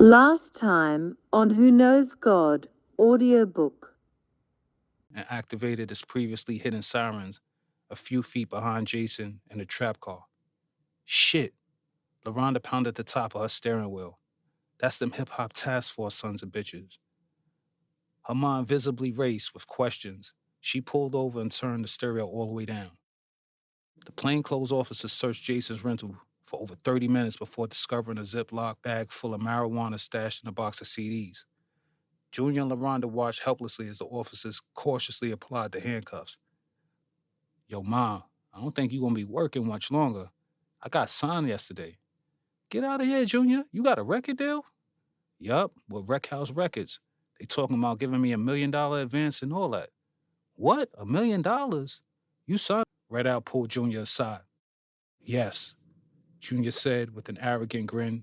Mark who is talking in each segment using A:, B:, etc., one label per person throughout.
A: Last time on Who Knows God audiobook.
B: And activated his previously hidden sirens a few feet behind Jason in the trap car. Shit. LaRonda pounded the top of her steering wheel. That's them hip-hop task force sons of bitches. Her mind visibly raced with questions. She pulled over and turned the stereo all the way down. The plainclothes officer searched Jason's rental for over 30 minutes before discovering a Ziploc bag full of marijuana stashed in a box of CDs. Junior and LaRonda watched helplessly as the officers cautiously applied the handcuffs. Yo, Ma, I don't think you're going to be working much longer. I got signed yesterday. Get out of here, Junior. You got a record deal? Yup, with Rec House Records. They talking about giving me $1 million advance and all that. What? $1 million? You signed? Red Out pulled Junior aside. Yes, Junior said with an arrogant grin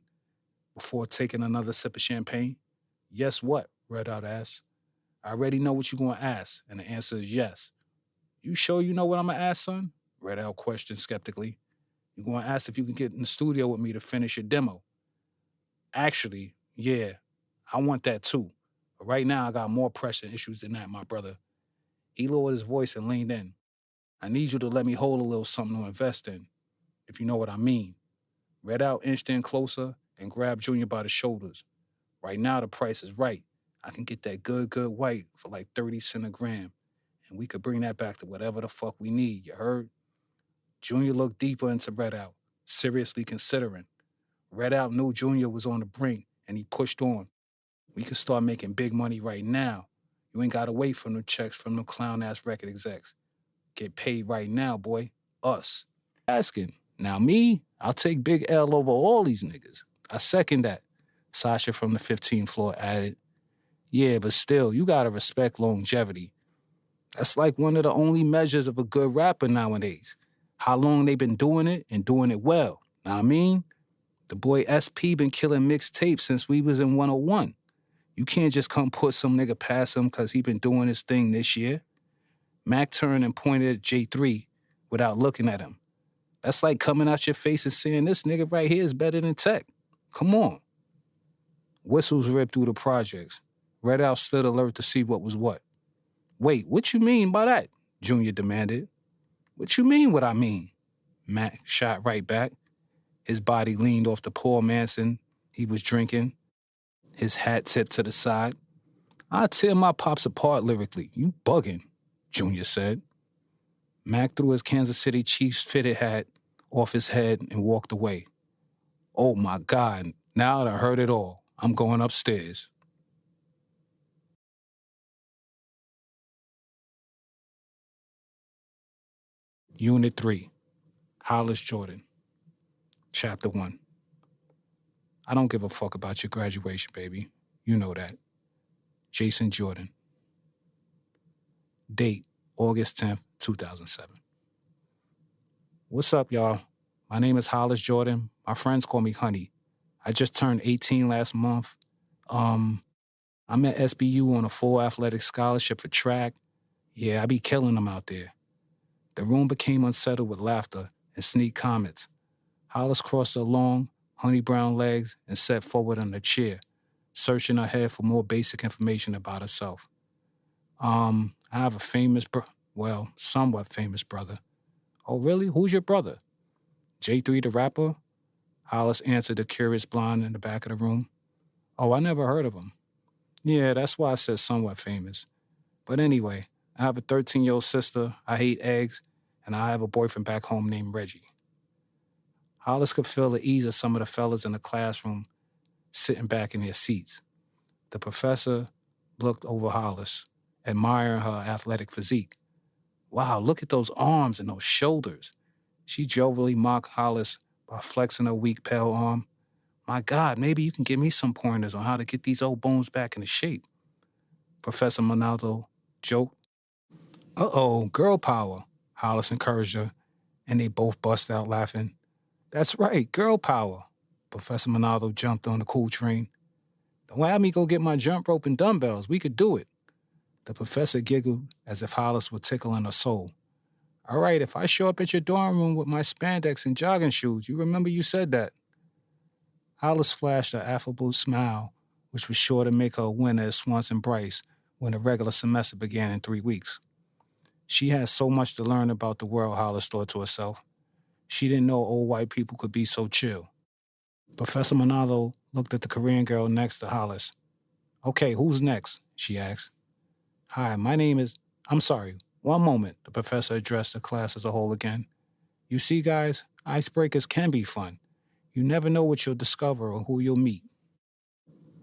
B: before taking another sip of champagne. Yes, what? Red Out asked. I already know what you're going to ask, and the answer is yes. You sure you know what I'm going to ask, son? Red Out questioned skeptically. You're going to ask if you can get in the studio with me to finish your demo. Actually, yeah, I want that too. But right now, I got more pressing issues than that, my brother. He lowered his voice and leaned in. I need you to let me hold a little something to invest in, if you know what I mean. Red Out inched in closer and grabbed Junior by the shoulders. Right now, the price is right. I can get that good white for like 30 cents a gram. And we could bring that back to whatever the fuck we need, you heard? Junior looked deeper into Red Out, seriously considering. Red Out knew Junior was on the brink, and he pushed on. We can start making big money right now. You ain't gotta wait for no checks from no clown-ass record execs. Get paid right now, boy. Us. Asking. Now me, I'll take Big L over all these niggas. I second that. Sasha from the 15th floor added. Yeah, but still, you gotta respect longevity. That's like one of the only measures of a good rapper nowadays. How long they been doing it and doing it well. Know what I mean? The boy SP been killing mixtapes since we was in 101. You can't just come put some nigga past him because he been doing his thing this year. Mac turned and pointed at J3 without looking at him. That's like coming out your face and saying this nigga right here is better than Tekk. Come on. Whistles ripped through the projects. Red Out stood alert to see what was what. Wait, what you mean by that? Junior demanded. What you mean what I mean? Mac shot right back. His body leaned off the Paul Manson he was drinking, his hat tipped to the side. I tear my pops apart lyrically. You bugging, Junior said. Mac threw his Kansas City Chiefs fitted hat off his head and walked away. Oh my God, now I heard it all. I'm going upstairs. Unit 3, Hollis Jordan. Chapter 1. I don't give a fuck about your graduation, baby. You know that. Jason Jordan. Date, August 10th, 2007. What's up, y'all? My name is Hollis Jordan. My friends call me Honey. I just turned 18 last month. I'm at SBU on a full athletic scholarship for track. Yeah, I be killing them out there. The room became unsettled with laughter and sneak comments. Hollis crossed her long, honey brown legs and sat forward on a chair, searching her head for more basic information about herself. I have a somewhat famous brother. Oh, really? Who's your brother? J3 the rapper? Hollis answered the curious blonde in the back of the room. Oh, I never heard of him. Yeah, that's why I said somewhat famous. But anyway, I have a 13-year-old sister, I hate eggs, and I have a boyfriend back home named Reggie. Hollis could feel the ease of some of the fellas in the classroom sitting back in their seats. The professor looked over Hollis, admiring her athletic physique. Wow, look at those arms and those shoulders. She jovially mocked Hollis by flexing her weak, pale arm. My God, maybe you can give me some pointers on how to get these old bones back into shape. Professor Monaldo joked. Uh-oh, girl power, Hollis encouraged her, and they both bust out laughing. That's right, girl power. Professor Monaldo jumped on the cool train. Don't have me go get my jump rope and dumbbells. We could do it. The professor giggled as if Hollis were tickling her soul. All right, if I show up at your dorm room with my spandex and jogging shoes, you remember you said that. Hollis flashed an affable smile, which was sure to make her a winner at Swanson Bryce when the regular semester began in 3 weeks. She had so much to learn about the world, Hollis thought to herself. She didn't know old white people could be so chill. Professor Monallo looked at the Korean girl next to Hollis. Okay, who's next? She asked. Hi, my name is... I'm sorry, one moment, the professor addressed the class as a whole again. You see, guys, icebreakers can be fun. You never know what you'll discover or who you'll meet.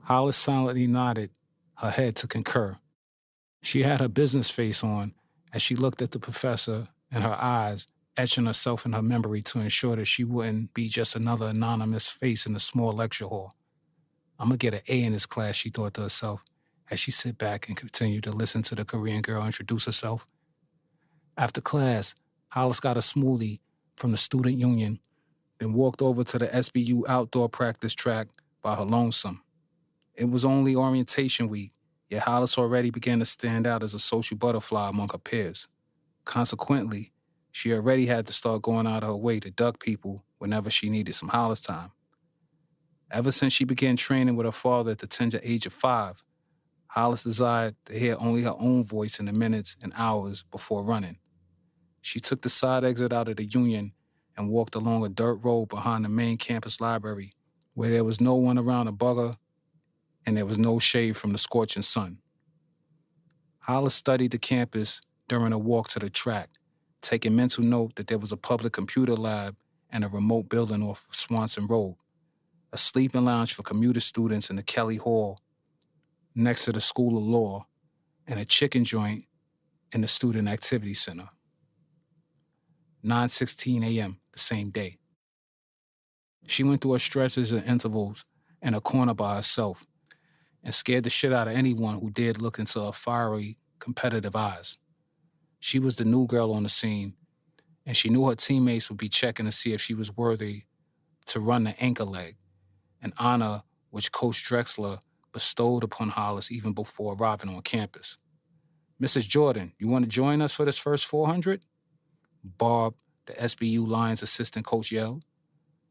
B: Hollis silently nodded her head to concur. She had her business face on as she looked at the professor, and her eyes etching herself in her memory to ensure that she wouldn't be just another anonymous face in the small lecture hall. I'm going to get an A in this class, she thought to herself, as she sat back and continued to listen to the Korean girl introduce herself. After class, Hollis got a smoothie from the student union, then walked over to the SBU outdoor practice track by her lonesome. It was only orientation week, yet Hollis already began to stand out as a social butterfly among her peers. Consequently, she already had to start going out of her way to duck people whenever she needed some Hollis time. Ever since she began training with her father at the tender age of 5, Hollis desired to hear only her own voice in the minutes and hours before running. She took the side exit out of the Union and walked along a dirt road behind the main campus library, where there was no one around to bug her and there was no shade from the scorching sun. Hollis studied the campus during a walk to the track, taking mental note that there was a public computer lab and a remote building off of Swanson Road, a sleeping lounge for commuter students in the Kelly Hall next to the School of Law, and a chicken joint in the Student Activity Center. 9:16 a.m. the same day. She went through her stretches and intervals in a corner by herself and scared the shit out of anyone who dared look into her fiery, competitive eyes. She was the new girl on the scene, and she knew her teammates would be checking to see if she was worthy to run the anchor leg, an honor which Coach Drexler bestowed upon Hollis even before arriving on campus. Mrs. Jordan, you want to join us for this first 400? Bob, the SBU Lions assistant coach, yelled.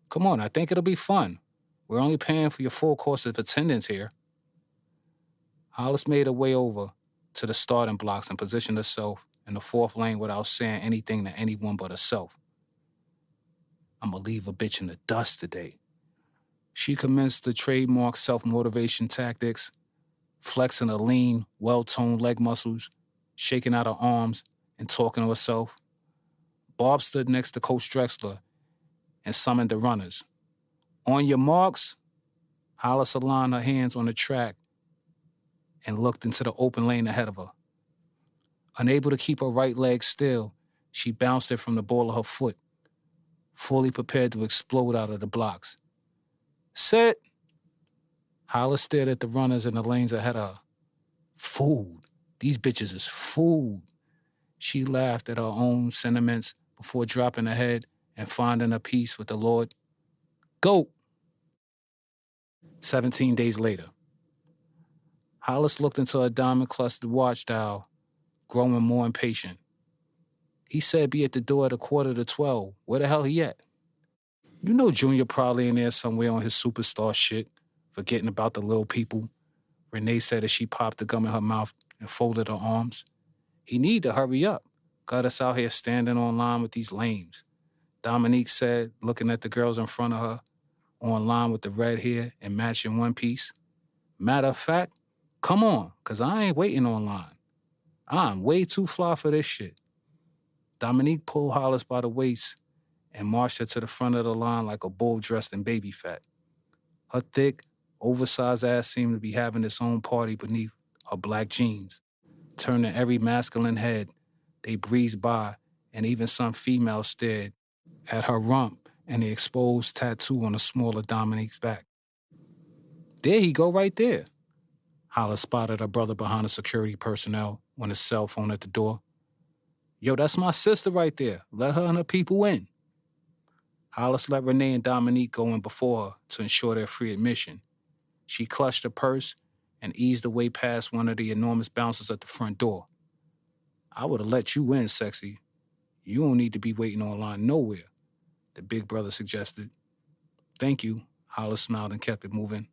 B: Come on, I think it'll be fun. We're only paying for your full course of attendance here. Hollis made her way over to the starting blocks and positioned herself in the 4th lane without saying anything to anyone but herself. I'm gonna leave a bitch in the dust today. She commenced the trademark self-motivation tactics, flexing her lean, well-toned leg muscles, shaking out her arms, and talking to herself. Bob stood next to Coach Drexler and summoned the runners. On your marks, Hollis aligned her hands on the track and looked into the open lane ahead of her. Unable to keep her right leg still, she bounced it from the ball of her foot, fully prepared to explode out of the blocks. Set! Hollis stared at the runners in the lanes ahead of her. Food. These bitches is food. She laughed at her own sentiments before dropping her head and finding a peace with the Lord. Go! 17 days later. Hollis looked into a diamond-clustered watch dial, growing more impatient. He said be at the door at 11:45. Where the hell he at? You know Junior probably in there somewhere on his superstar shit, forgetting about the little people. Renee said as she popped the gum in her mouth and folded her arms. He need to hurry up. Got us out here standing on line with these lames. Dominique said, looking at the girls in front of her, on line with the red hair and matching one piece. Matter of fact, come on, because I ain't waiting on line. I'm way too fly for this shit. Dominique pulled Hollis by the waist and marched her to the front of the line like a bull dressed in baby fat. Her thick, oversized ass seemed to be having its own party beneath her black jeans. Turning every masculine head, they breezed by, and even some females stared at her rump and the exposed tattoo on the smaller Dominique's back. There he go right there. Hollis spotted her brother behind the security personnel on his cell phone at the door. Yo, that's my sister right there. Let her and her people in. Hollis let Renee and Dominique go in before her to ensure their free admission. She clutched her purse and eased her way past one of the enormous bouncers at the front door. I would have let you in, sexy. You don't need to be waiting online nowhere, the big brother suggested. Thank you. Hollis smiled and kept it moving.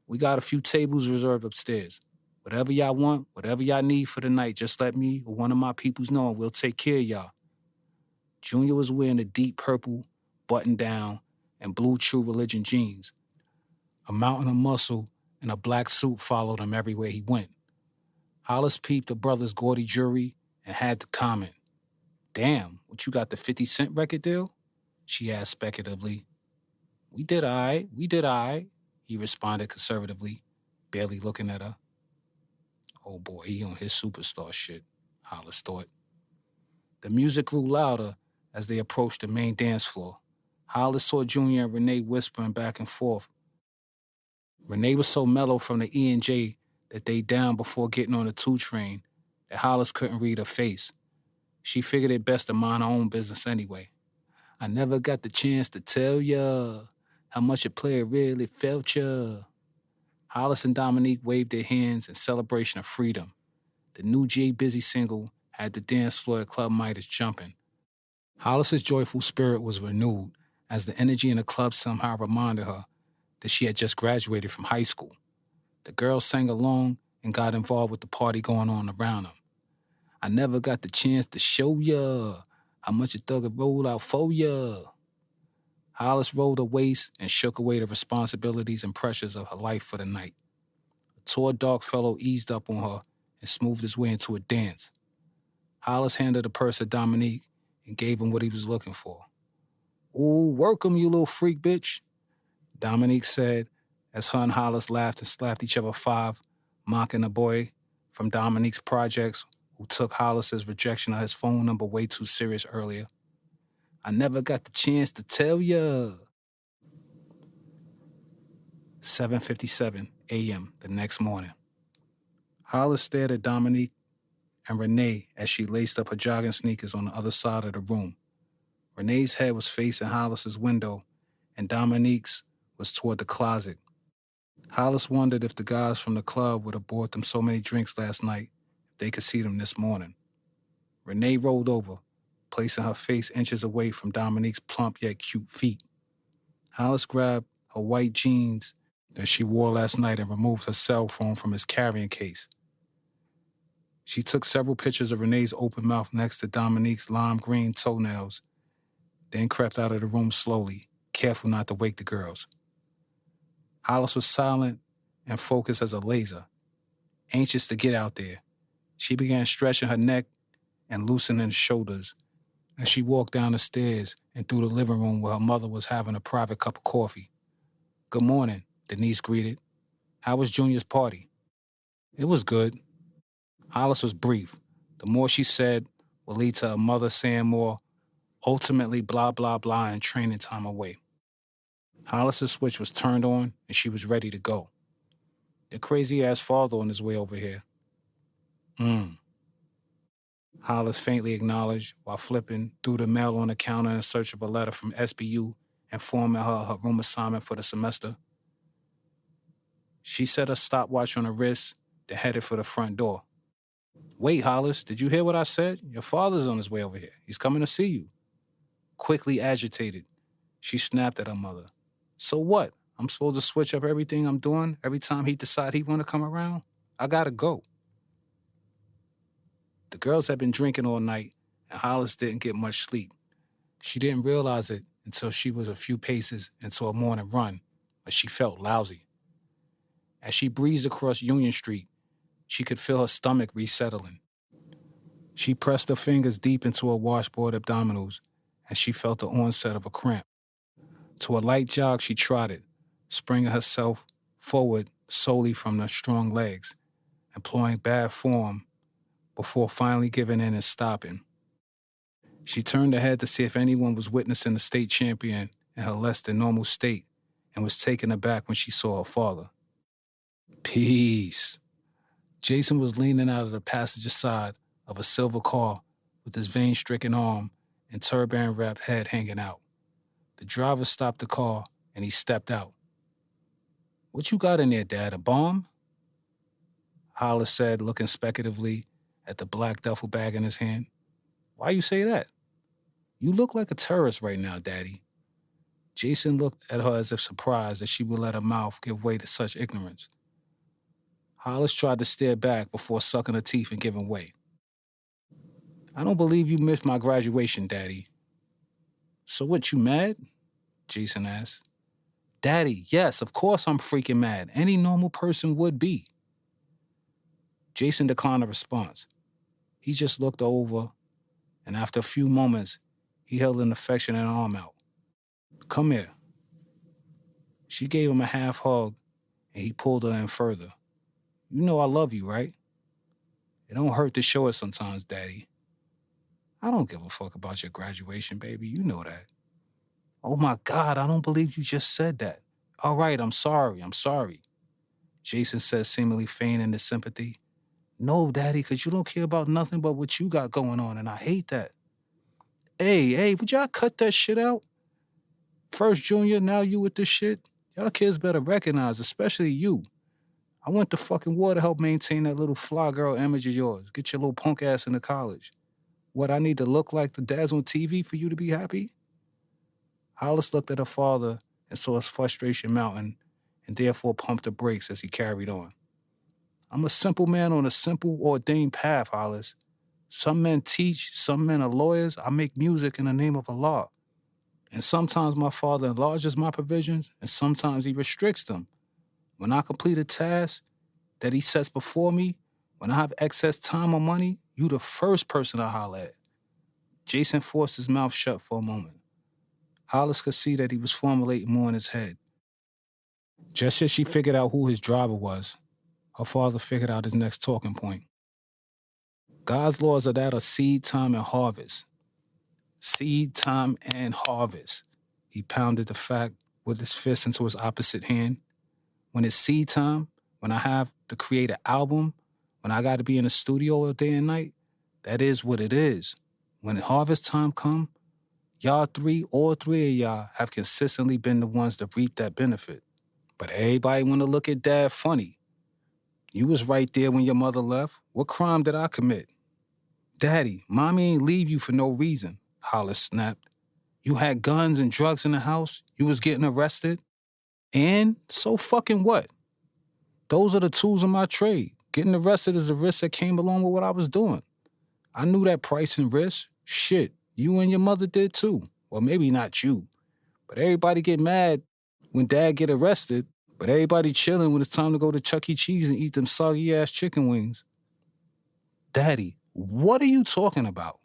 B: We got a few tables reserved upstairs. Whatever y'all want, whatever y'all need for the night, just let me or one of my peoples know and we'll take care of y'all. Junior was wearing a deep purple button down and blue True Religion jeans. A mountain of muscle and a black suit followed him everywhere he went. Hollis peeped the brother's gaudy jewelry and had to comment. Damn, what you got, the 50 Cent record deal? She asked speculatively. We did all right, he responded conservatively, barely looking at her. Oh boy, he on his superstar shit, Hollis thought. The music grew louder as they approached the main dance floor. Hollis saw Junior and Renee whispering back and forth. Renee was so mellow from the E&J that they down before getting on the 2 train that Hollis couldn't read her face. She figured it best to mind her own business anyway. I never got the chance to tell ya how much a player really felt ya. Hollis and Dominique waved their hands in celebration of freedom. The new Jay Busy single had the dance floor at Club Midas jumping. Hollis's joyful spirit was renewed as the energy in the club somehow reminded her that she had just graduated from high school. The girls sang along and got involved with the party going on around them. I never got the chance to show ya how much a thug had rolled out for ya. Hollis rolled her waist and shook away the responsibilities and pressures of her life for the night. A tall, dark fellow eased up on her and smoothed his way into a dance. Hollis handed the purse to Dominique and gave him what he was looking for. Ooh, work him, you little freak bitch, Dominique said as her and Hollis laughed and slapped each other 5, mocking a boy from Dominique's projects who took Hollis's rejection of his phone number way too serious earlier. I never got the chance to tell ya. 7:57 a.m. the next morning. Hollis stared at Dominique and Renee as she laced up her jogging sneakers on the other side of the room. Renee's head was facing Hollis's window, and Dominique's was toward the closet. Hollis wondered if the guys from the club would have bought them so many drinks last night if they could see them this morning. Renee rolled over, placing her face inches away from Dominique's plump yet cute feet. Hollis grabbed her white jeans that she wore last night and removed her cell phone from its carrying case. She took several pictures of Renee's open mouth next to Dominique's lime green toenails, then crept out of the room slowly, careful not to wake the girls. Hollis was silent and focused as a laser, anxious to get out there. She began stretching her neck and loosening her shoulders as she walked down the stairs and through the living room where her mother was having a private cup of coffee. Good morning, Denise greeted. How was Junior's party? It was good. Hollis was brief. The more she said would lead to her mother saying more, ultimately blah, blah, blah, and training time away. Hollis's switch was turned on and she was ready to go. Your crazy-ass father on his way over here. Hollis faintly acknowledged while flipping through the mail on the counter in search of a letter from SBU informing her her room assignment for the semester. She set a stopwatch on her wrist, then headed for the front door. Wait, Hollis, did you hear what I said? Your father's on his way over here. He's coming to see you. Quickly agitated, she snapped at her mother. So what? I'm supposed to switch up everything I'm doing every time he decide he want to come around? I gotta go. The girls had been drinking all night, and Hollis didn't get much sleep. She didn't realize it until she was a few paces into a morning run, but she felt lousy. As she breezed across Union Street, she could feel her stomach resettling. She pressed her fingers deep into her washboard abdominals, and she felt the onset of a cramp. To a light jog, she trotted, springing herself forward solely from her strong legs, employing bad form before finally giving in and stopping. She turned her head to see if anyone was witnessing the state champion in her less than normal state and was taken aback when she saw her father. Peace. Jason was leaning out of the passenger side of a silver car with his vein-stricken arm and turban-wrapped head hanging out. The driver stopped the car and he stepped out. What you got in there, Dad, a bomb? Hollis said, looking speculatively at the black duffel bag in his hand. Why you say that? You look like a terrorist right now, Daddy. Jason looked at her as if surprised that she would let her mouth give way to such ignorance. Hollis tried to stare back before sucking her teeth and giving way. I don't believe you missed my graduation, Daddy. So what, you mad? Jason asked. Daddy, yes, of course I'm freaking mad. Any normal person would be. Jason declined a response. He just looked over, and after a few moments, he held an affectionate arm out. Come here. She gave him a half hug, and he pulled her in further. You know I love you, right? It don't hurt to show it sometimes, Daddy. I don't give a fuck about your graduation, baby. You know that. Oh my God, I don't believe you just said that. All right, I'm sorry. Jason said, seemingly feigning his sympathy. No, Daddy, because you don't care about nothing but what you got going on, and I hate that. Hey, would y'all cut that shit out? First junior, now you with this shit? Y'all kids better recognize, especially you. I went to fucking war to help maintain that little fly girl image of yours. Get your little punk ass into college. What, I need to look like the dads on TV for you to be happy? Hollis looked at her father and saw his frustration mounting, and therefore pumped the brakes as he carried on. I'm a simple man on a simple, ordained path, Hollis. Some men teach, some men are lawyers. I make music in the name of Allah. And sometimes my father enlarges my provisions, and sometimes he restricts them. When I complete a task that he sets before me, when I have excess time or money, you the first person I holler at. Jason forced his mouth shut for a moment. Hollis could see that he was formulating more in his head. Just as she figured out who his driver was, her father figured out his next talking point. God's laws are that of seed time and harvest. Seed time and harvest. He pounded the fact with his fist into his opposite hand. When it's seed time, when I have to create an album, when I got to be in the studio all day and night, that is what it is. When harvest time come, all three of y'all have consistently been the ones to reap that benefit. But everybody want to look at Dad funny. You was right there when your mother left. What crime did I commit? Daddy, Mommy ain't leave you for no reason, Hollis snapped. You had guns and drugs in the house. You was getting arrested. And so fucking what? Those are the tools of my trade. Getting arrested is a risk that came along with what I was doing. I knew that price and risk. Shit, you and your mother did too. Well, maybe not you. But everybody get mad when Dad get arrested. But everybody chilling when it's time to go to Chuck E. Cheese and eat them soggy-ass chicken wings. Daddy, what are you talking about?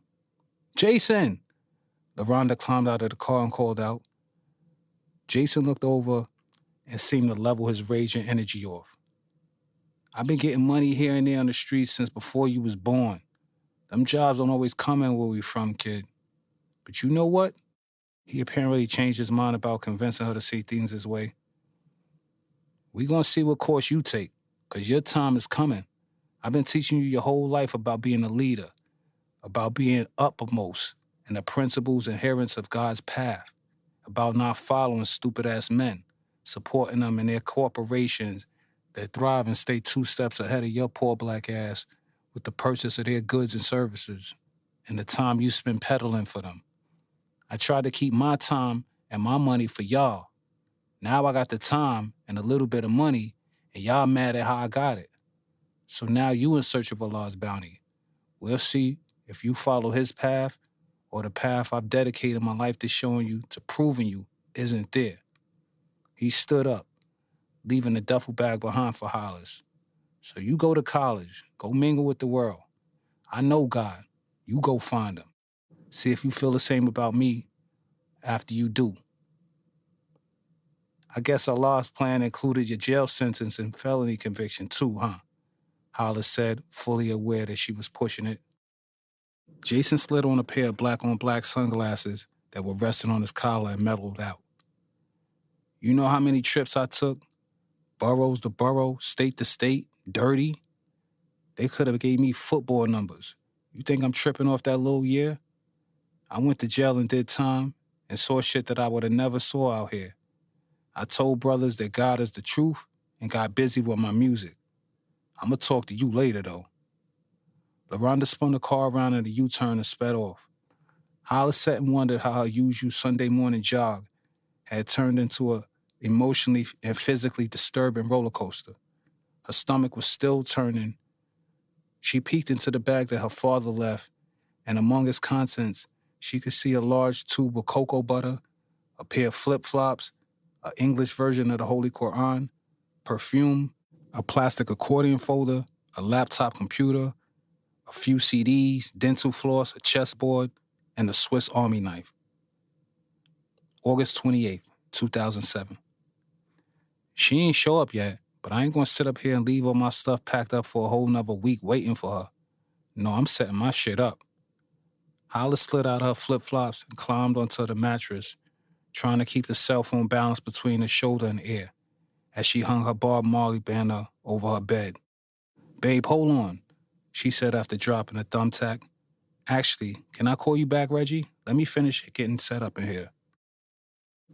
B: Jason! LaRonda climbed out of the car and called out. Jason looked over and seemed to level his rage and energy off. I've been getting money here and there on the streets since before you was born. Them jobs don't always come in where we from, kid. But you know what? He apparently changed his mind about convincing her to see things his way. We gonna see what course you take, because your time is coming. I've been teaching you your whole life about being a leader, about being uppermost, and the principles inherent of God's path, about not following stupid-ass men, supporting them in their corporations that thrive and stay 2 steps ahead of your poor black ass with the purchase of their goods and services and the time you spend peddling for them. I tried to keep my time and my money for y'all. Now I got the time and a little bit of money, and y'all mad at how I got it. So now you in search of Allah's bounty. We'll see if you follow his path or the path I've dedicated my life to showing you, to proving you isn't there. He stood up, leaving the duffel bag behind for Hollis. So you go to college, go mingle with the world. I know God. You go find him. See if you feel the same about me after you do. I guess Allah's plan included your jail sentence and felony conviction too, huh? Hollis said, fully aware that she was pushing it. Jason slid on a pair of black-on-black sunglasses that were resting on his collar and mellowed out. You know how many trips I took? Boroughs to borough, state to state, dirty? They could have gave me football numbers. You think I'm tripping off that little year? I went to jail and did time and saw shit that I would have never saw out here. I told brothers that God is the truth and got busy with my music. I'm going to talk to you later, though. LaRonda spun the car around in a U-turn and sped off. Hollis sat and wondered how her usual Sunday morning jog had turned into a emotionally and physically disturbing roller coaster. Her stomach was still turning. She peeked into the bag that her father left, and among its contents, she could see a large tube of cocoa butter, a pair of flip-flops, an English version of the Holy Quran, perfume, a plastic accordion folder, a laptop computer, a few CDs, dental floss, a chessboard, and a Swiss Army knife. August 28th, 2007. She ain't show up yet, but I ain't gonna sit up here and leave all my stuff packed up for a whole nother week waiting for her. No, I'm setting my shit up. Hollis slid out her flip-flops and climbed onto the mattress, trying to keep the cell phone balanced between her shoulder and ear as she hung her Bob Marley banner over her bed. Babe, hold on, she said after dropping a thumbtack. Actually, can I call you back, Reggie? Let me finish getting set up in here.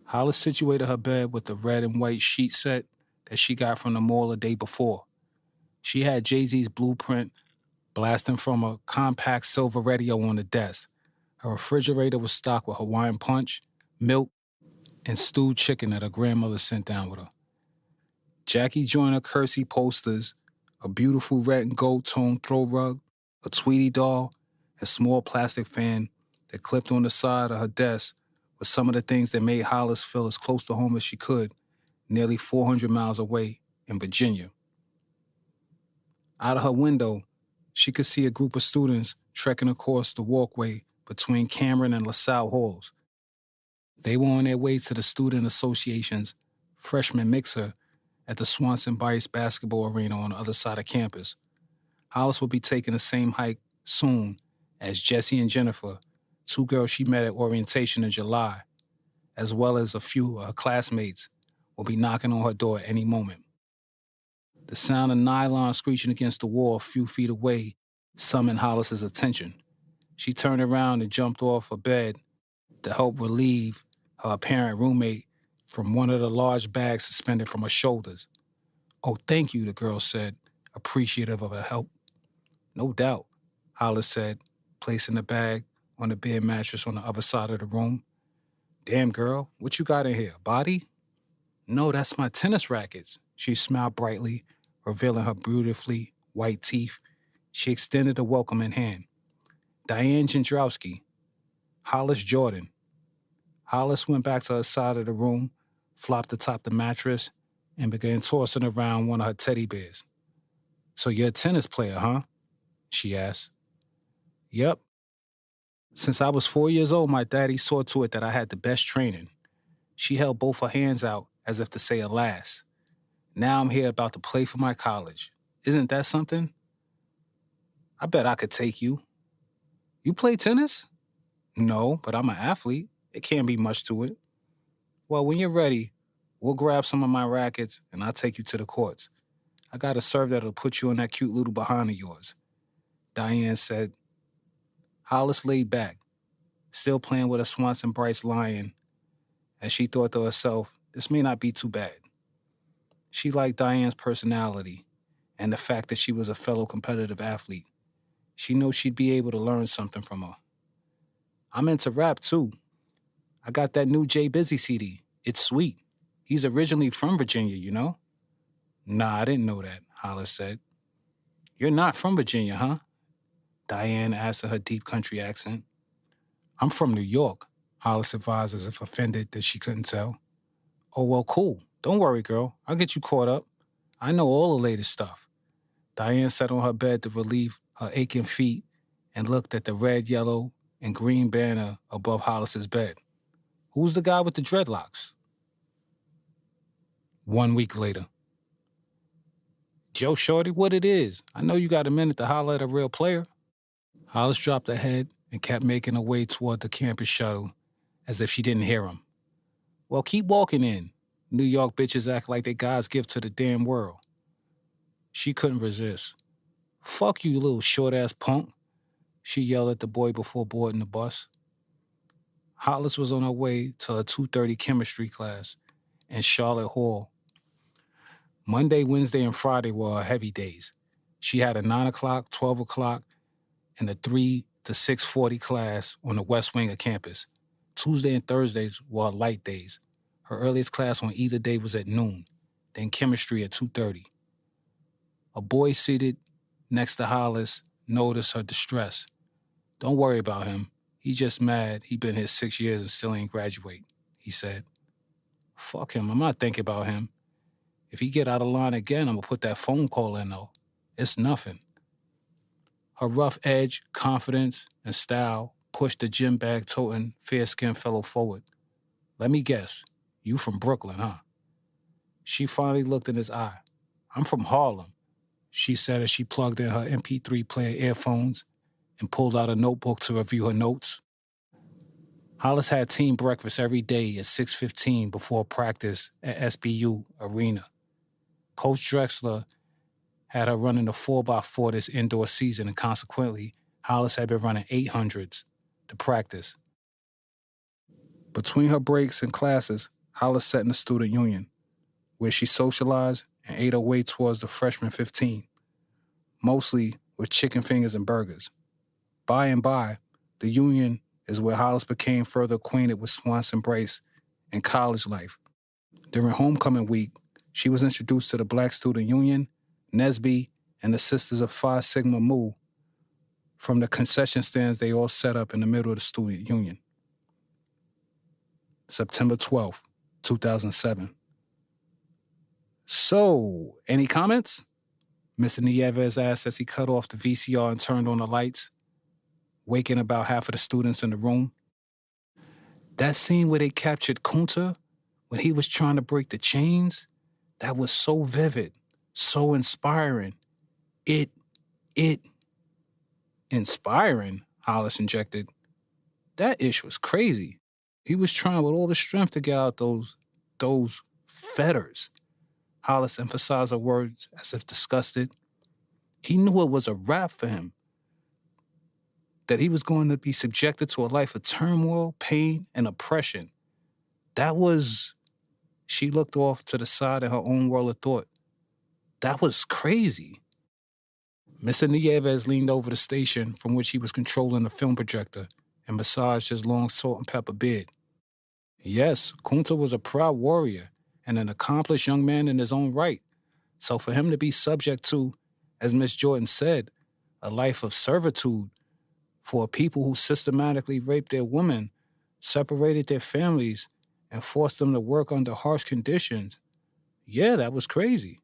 B: Hollis situated her bed with the red and white sheet set that she got from the mall the day before. She had Jay-Z's blueprint blasting from a compact silver radio on the desk. Her refrigerator was stocked with Hawaiian punch, milk, and stewed chicken that her grandmother sent down with her. Jackie Joyner Kersey posters, a beautiful red and gold tone throw rug, a Tweety doll, a small plastic fan that clipped on the side of her desk was some of the things that made Hollis feel as close to home as she could, nearly 400 miles away in Virginia. Out of her window, she could see a group of students trekking across the walkway between Cameron and LaSalle halls. They were on their way to the Student Association's freshman mixer at the Swanson Bice basketball arena on the other side of campus. Hollis would be taking the same hike soon as Jessie and Jennifer, two girls she met at orientation in July, as well as a few of her classmates, will be knocking on her door at any moment. The sound of nylon screeching against the wall a few feet away summoned Hollis's attention. She turned around and jumped off her bed to help relieve her apparent roommate from one of the large bags suspended from her shoulders. "Oh, thank you," the girl said, appreciative of her help. "No doubt," Hollis said, placing the bag on the bed mattress on the other side of the room. "Damn, girl, what you got in here, body?" "No, that's my tennis rackets." She smiled brightly, revealing her beautifully white teeth. She extended a welcoming hand. "Diane Jędrowski, Hollis Jordan." Hollis went back to her side of the room, flopped atop the mattress, and began tossing around one of her teddy bears. "So you're a tennis player, huh?" she asked. "Yep. Since I was 4 years old, my daddy saw to it that I had the best training." She held both her hands out as if to say alas. "Now I'm here about to play for my college. Isn't that something? I bet I could take you." "You play tennis?" "No, but I'm an athlete. It can't be much to it." "Well, when you're ready, we'll grab some of my rackets and I'll take you to the courts. I got a serve that'll put you on that cute little behind of yours," Diane said. Hollis laid back, still playing with a Swanson Bryce lion, as she thought to herself, this may not be too bad. She liked Diane's personality and the fact that she was a fellow competitive athlete. She knew she'd be able to learn something from her. "I'm into rap, too. I got that new Jay Busy CD. It's sweet. He's originally from Virginia, you know?" "Nah, I didn't know that," Hollis said. "You're not from Virginia, huh?" Diane asked in her deep country accent. "I'm from New York," Hollis advised as if offended that she couldn't tell. "Oh, well, cool. Don't worry, girl. I'll get you caught up. I know all the latest stuff." Diane sat on her bed to relieve her aching feet and looked at the red, yellow, and green banner above Hollis's bed. "Who's the guy with the dreadlocks?" 1 week later. "Joe Shorty, what it is? I know you got a minute to holler at a real player." Hollis dropped her head and kept making her way toward the campus shuttle as if she didn't hear him. "Well, keep walking in. New York bitches act like they God's gift to the damn world." She couldn't resist. "Fuck you, little short-ass punk," she yelled at the boy before boarding the bus. Hollis was on her way to her 2:30 chemistry class in Charlotte Hall. Monday, Wednesday, and Friday were her heavy days. She had a 9 o'clock, 12 o'clock, and a 3 to 6:40 class on the west wing of campus. Tuesday and Thursdays were her light days. Her earliest class on either day was at noon, then chemistry at 2:30. A boy seated next to Hollis noticed her distress. "Don't worry about him. He just mad he been here 6 years and still ain't graduate," he said. "Fuck him, I'm not thinking about him. If he get out of line again, I'm gonna put that phone call in though. It's nothing." Her rough edge, confidence, and style pushed the gym bag toting, fair-skinned fellow forward. "Let me guess, you from Brooklyn, huh?" She finally looked in his eye. "I'm from Harlem," she said as she plugged in her MP3 player earphones and pulled out a notebook to review her notes. Hollis had team breakfast every day at 6:15 before practice at SBU Arena. Coach Drexler had her running the 4x4 this indoor season, and consequently, Hollis had been running 800s to practice. Between her breaks and classes, Hollis sat in the student union, where she socialized and ate her way towards the freshman 15, mostly with chicken fingers and burgers. By and by, the union is where Hollis became further acquainted with Swanson Brace and college life. During homecoming week, she was introduced to the Black Student Union, Nesby, and the Sisters of Phi Sigma Mu from the concession stands they all set up in the middle of the student union. September 12th, 2007. "So, any comments?" Mr. Nieves asked as he cut off the VCR and turned on the lights, waking about half of the students in the room. "That scene where they captured Kunta, when he was trying to break the chains, that was so vivid, so inspiring. It... Inspiring?" Hollis injected. "That ish was crazy. He was trying with all the strength to get out those fetters." Hollis emphasized her words as if disgusted. He knew it was a wrap for him, that he was going to be subjected to a life of turmoil, pain, and oppression. That was... She looked off to the side in her own world of thought. "That was crazy." Mr. Nieves leaned over the station from which he was controlling the film projector and massaged his long salt and pepper beard. Yes, Kunta was a proud warrior and an accomplished young man in his own right. So for him to be subject to, as Miss Jordan said, a life of servitude for a people who systematically raped their women, separated their families, and forced them to work under harsh conditions, yeah, that was crazy.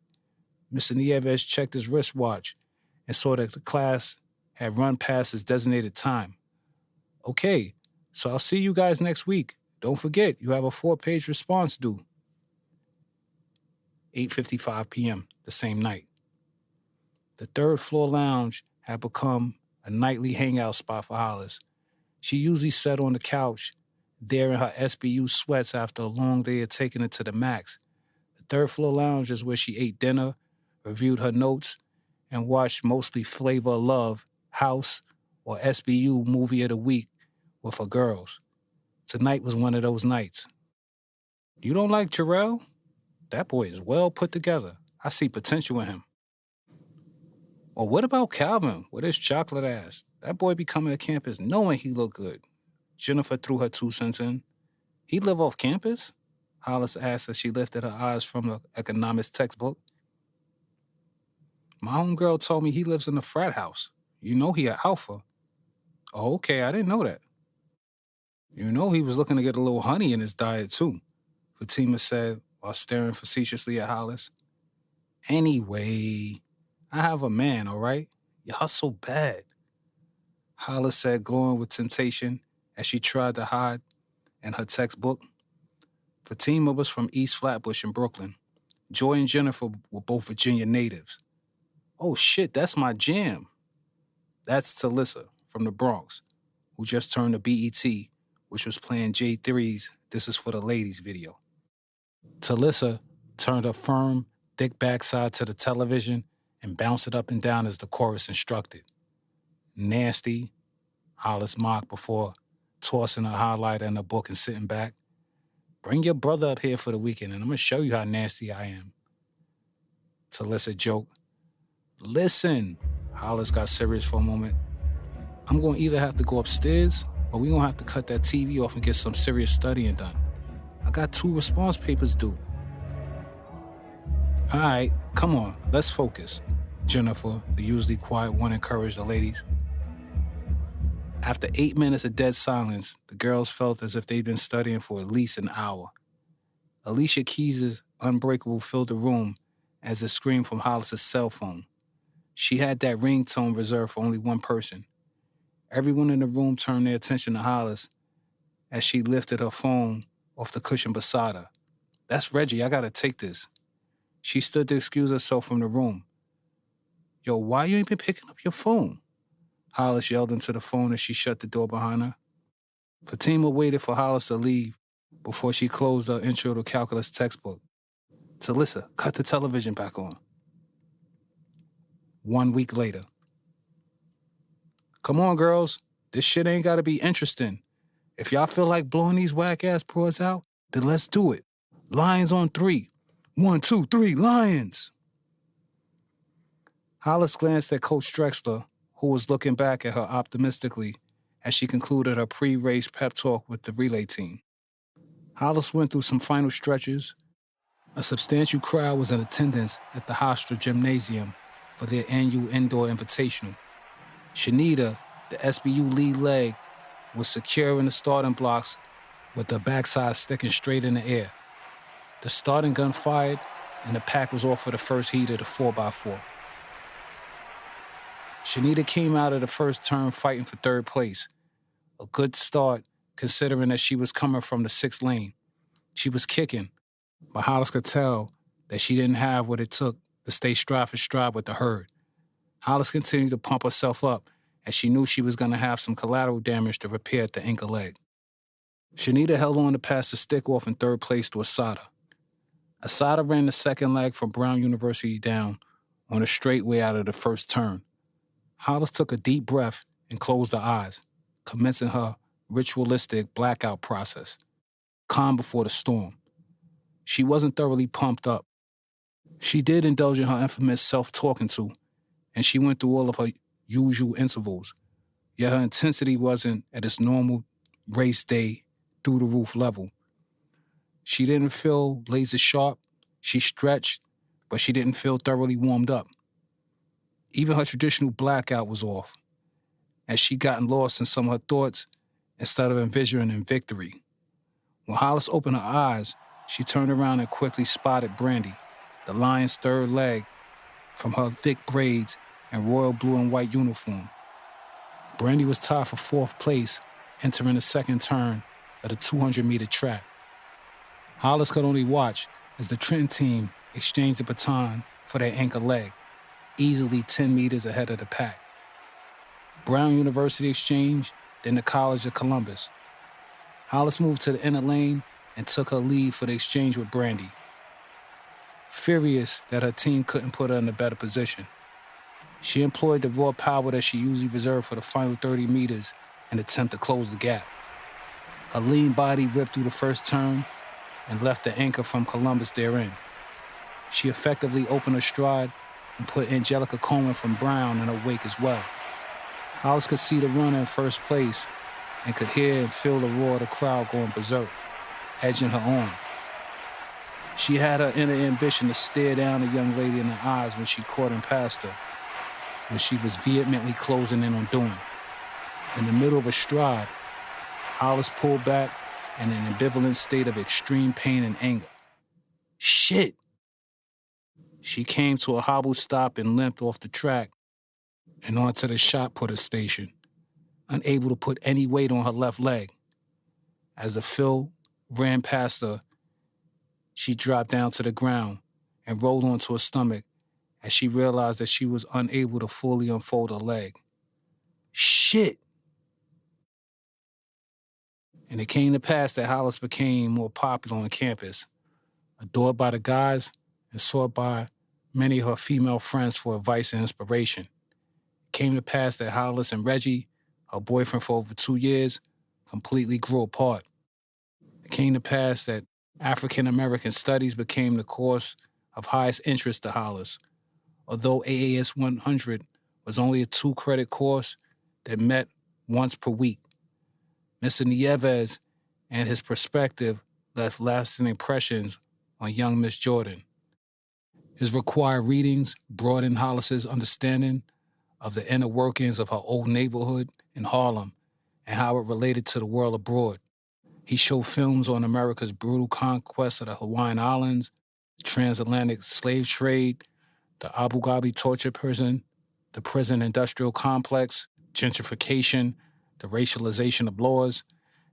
B: Mr. Nieves checked his wristwatch and saw that the class had run past his designated time. "Okay, so I'll see you guys next week. Don't forget, you have a 4-page response due." 8:55 p.m. the same night. The third floor lounge had become a nightly hangout spot for Hollis. She usually sat on the couch, there in her SBU sweats after a long day of taking it to the max. The third floor lounge is where she ate dinner, reviewed her notes, and watched mostly Flavor of Love, House, or SBU Movie of the Week with her girls. Tonight was one of those nights. "You don't like Jarrell? That boy is well put together. I see potential in him." "Or what about Calvin with his chocolate ass? That boy be coming to campus knowing he look good." Jennifer threw her 2 cents in. "He live off campus?" Hollis asked as she lifted her eyes from the economics textbook. "My homegirl told me he lives in a frat house. You know he a alpha." "Oh, okay, I didn't know that." "You know he was looking to get a little honey in his diet, too," Fatima said while staring facetiously at Hollis. "Anyway, I have a man, all right? Y'all so bad," Hollis said, glowing with temptation as she tried to hide in her textbook. Fatima was from East Flatbush in Brooklyn. Joy and Jennifer were both Virginia natives. "Oh shit, that's my jam." That's Talissa from the Bronx, who just turned to BET, which was playing J3's This Is For The Ladies video. Talissa turned her firm, thick backside to the television and bounced it up and down as the chorus instructed. "Nasty," Hollis mocked before tossing a highlighter in her book and sitting back. "Bring your brother up here for the weekend and I'm going to show you how nasty I am." Talissa joked. "Listen," Hollis got serious for a moment. "I'm going to either have to go upstairs or we're going to have to cut that TV off and get some serious studying done. I got 2 response papers due. All right, come on, let's focus. Jennifer, the usually quiet one, encouraged the ladies. After 8 minutes of dead silence, the girls felt as if they'd been studying for at least an hour. Alicia Keys' Unbreakable filled the room as a scream from Hollis's cell phone. She had that ringtone reserved for only one person. Everyone in the room turned their attention to Hollis as she lifted her phone off the cushion beside her. That's Reggie, I gotta take this. She stood to excuse herself from the room. Yo, why you ain't been picking up your phone? Hollis yelled into the phone as she shut the door behind her. Fatima waited for Hollis to leave before she closed her intro to calculus textbook. Talissa, cut the television back on. 1 week later. Come on, girls. This shit ain't gotta be interesting. If y'all feel like blowing these whack-ass broads out, then let's do it. Lions on 3. 1, 2, 3, Lions! Hollis glanced at Coach Drexler, who was looking back at her optimistically as she concluded her pre-race pep talk with the relay team. Hollis went through some final stretches. A substantial crowd was in attendance at the Hofstra Gymnasium for their annual indoor invitational. Shanita, the SBU lead leg, was secure in the starting blocks with her backside sticking straight in the air. The starting gun fired, and the pack was off for the first heat of the 4x4. Shanita came out of the first turn fighting for third place. A good start, considering that she was coming from the 6th lane. She was kicking, but Hollis could tell that she didn't have what it took to stay stride for stride with the herd. Hollis continued to pump herself up, as she knew she was going to have some collateral damage to repair at the ankle leg. Shanita held on to pass the stick off in third place to Asada. Asada ran the second leg from Brown University down on a straightaway out of the first turn. Hollis took a deep breath and closed her eyes, commencing her ritualistic blackout process. Calm before the storm. She wasn't thoroughly pumped up. She did indulge in her infamous self-talking to, and she went through all of her usual intervals, yet her intensity wasn't at its normal race day through-the-roof level. She didn't feel laser sharp. She stretched, but she didn't feel thoroughly warmed up. Even her traditional blackout was off, as she'd gotten lost in some of her thoughts instead of envisioning victory. When Hollis opened her eyes, she turned around and quickly spotted Brandy, the Lion's third leg, from her thick braids and royal blue and white uniform. Brandy was tied for 4th place, entering the second turn of the 200-meter track. Hollis could only watch as the Trenton team exchanged the baton for their anchor leg, easily 10 meters ahead of the pack. Brown University exchanged, then the College of Columbus. Hollis moved to the inner lane and took her lead for the exchange with Brandy, furious that her team couldn't put her in a better position. She employed the raw power that she usually reserved for the final 30 meters in an attempt to close the gap. Her lean body ripped through the first turn and left the anchor from Columbus therein. She effectively opened her stride and put Angelica Coleman from Brown in her wake as well. Hollis could see the runner in first place and could hear and feel the roar of the crowd going berserk, edging her on. She had her inner ambition to stare down the young lady in the eyes when she caught and passed her, which she was vehemently closing in on doing. In the middle of a stride, Hollis pulled back in an ambivalent state of extreme pain and anger. Shit! She came to a hobbled stop and limped off the track and onto the shot putter station, unable to put any weight on her left leg. As the fill ran past her, she dropped down to the ground and rolled onto her stomach as she realized that she was unable to fully unfold her leg. Shit! And it came to pass that Hollis became more popular on campus, adored by the guys and sought by many of her female friends for advice and inspiration. It came to pass that Hollis and Reggie, her boyfriend for over 2 years, completely grew apart. It came to pass that African American studies became the course of highest interest to Hollis, although AAS 100 was only a 2-credit course that met once per week. Mr. Nieves and his perspective left lasting impressions on young Miss Jordan. His required readings broadened Hollis's understanding of the inner workings of her old neighborhood in Harlem and how it related to the world abroad. He showed films on America's brutal conquest of the Hawaiian Islands, the transatlantic slave trade, the Abu Ghraib torture prison, the prison industrial complex, gentrification, the racialization of laws,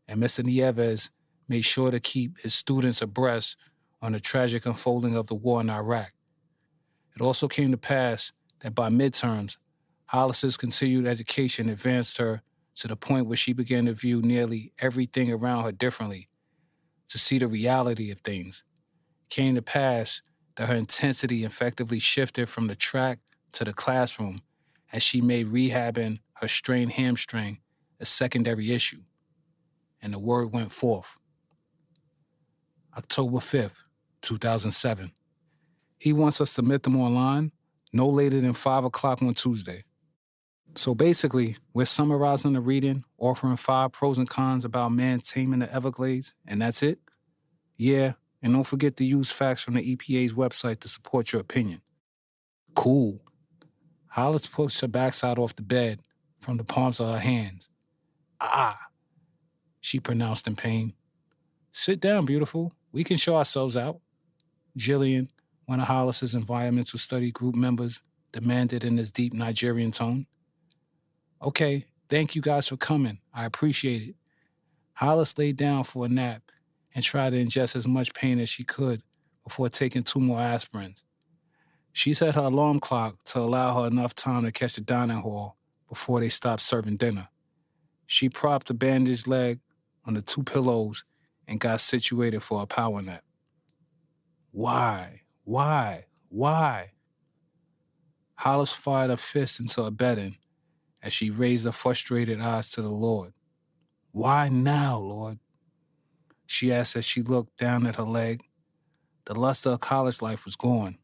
B: and Mr. Nieves made sure to keep his students abreast on the tragic unfolding of the war in Iraq. It also came to pass that by midterms, Hollis's continued education advanced her to the point where she began to view nearly everything around her differently, to see the reality of things. It came to pass that her intensity effectively shifted from the track to the classroom as she made rehabbing her strained hamstring a secondary issue. And the word went forth. October 5th, 2007. He wants us to submit them online no later than 5 o'clock on Tuesday. So basically, we're summarizing the reading, offering 5 pros and cons about man taming the Everglades, and that's it? Yeah, and don't forget to use facts from the EPA's website to support your opinion. Cool. Hollis pushed her backside off the bed from the palms of her hands. Ah, she pronounced in pain. Sit down, beautiful. We can show ourselves out. Jillian, one of Hollis's environmental study group members, demanded in his deep Nigerian tone. Okay, thank you guys for coming. I appreciate it. Hollis laid down for a nap and tried to ingest as much pain as she could before taking 2 more aspirins. She set her alarm clock to allow her enough time to catch the dining hall before they stopped serving dinner. She propped the bandaged leg on the 2 pillows and got situated for a power nap. Why? Hollis fired her fist into her bedding as she raised her frustrated eyes to the Lord. Why now, Lord? She asked as she looked down at her leg. The luster of college life was gone,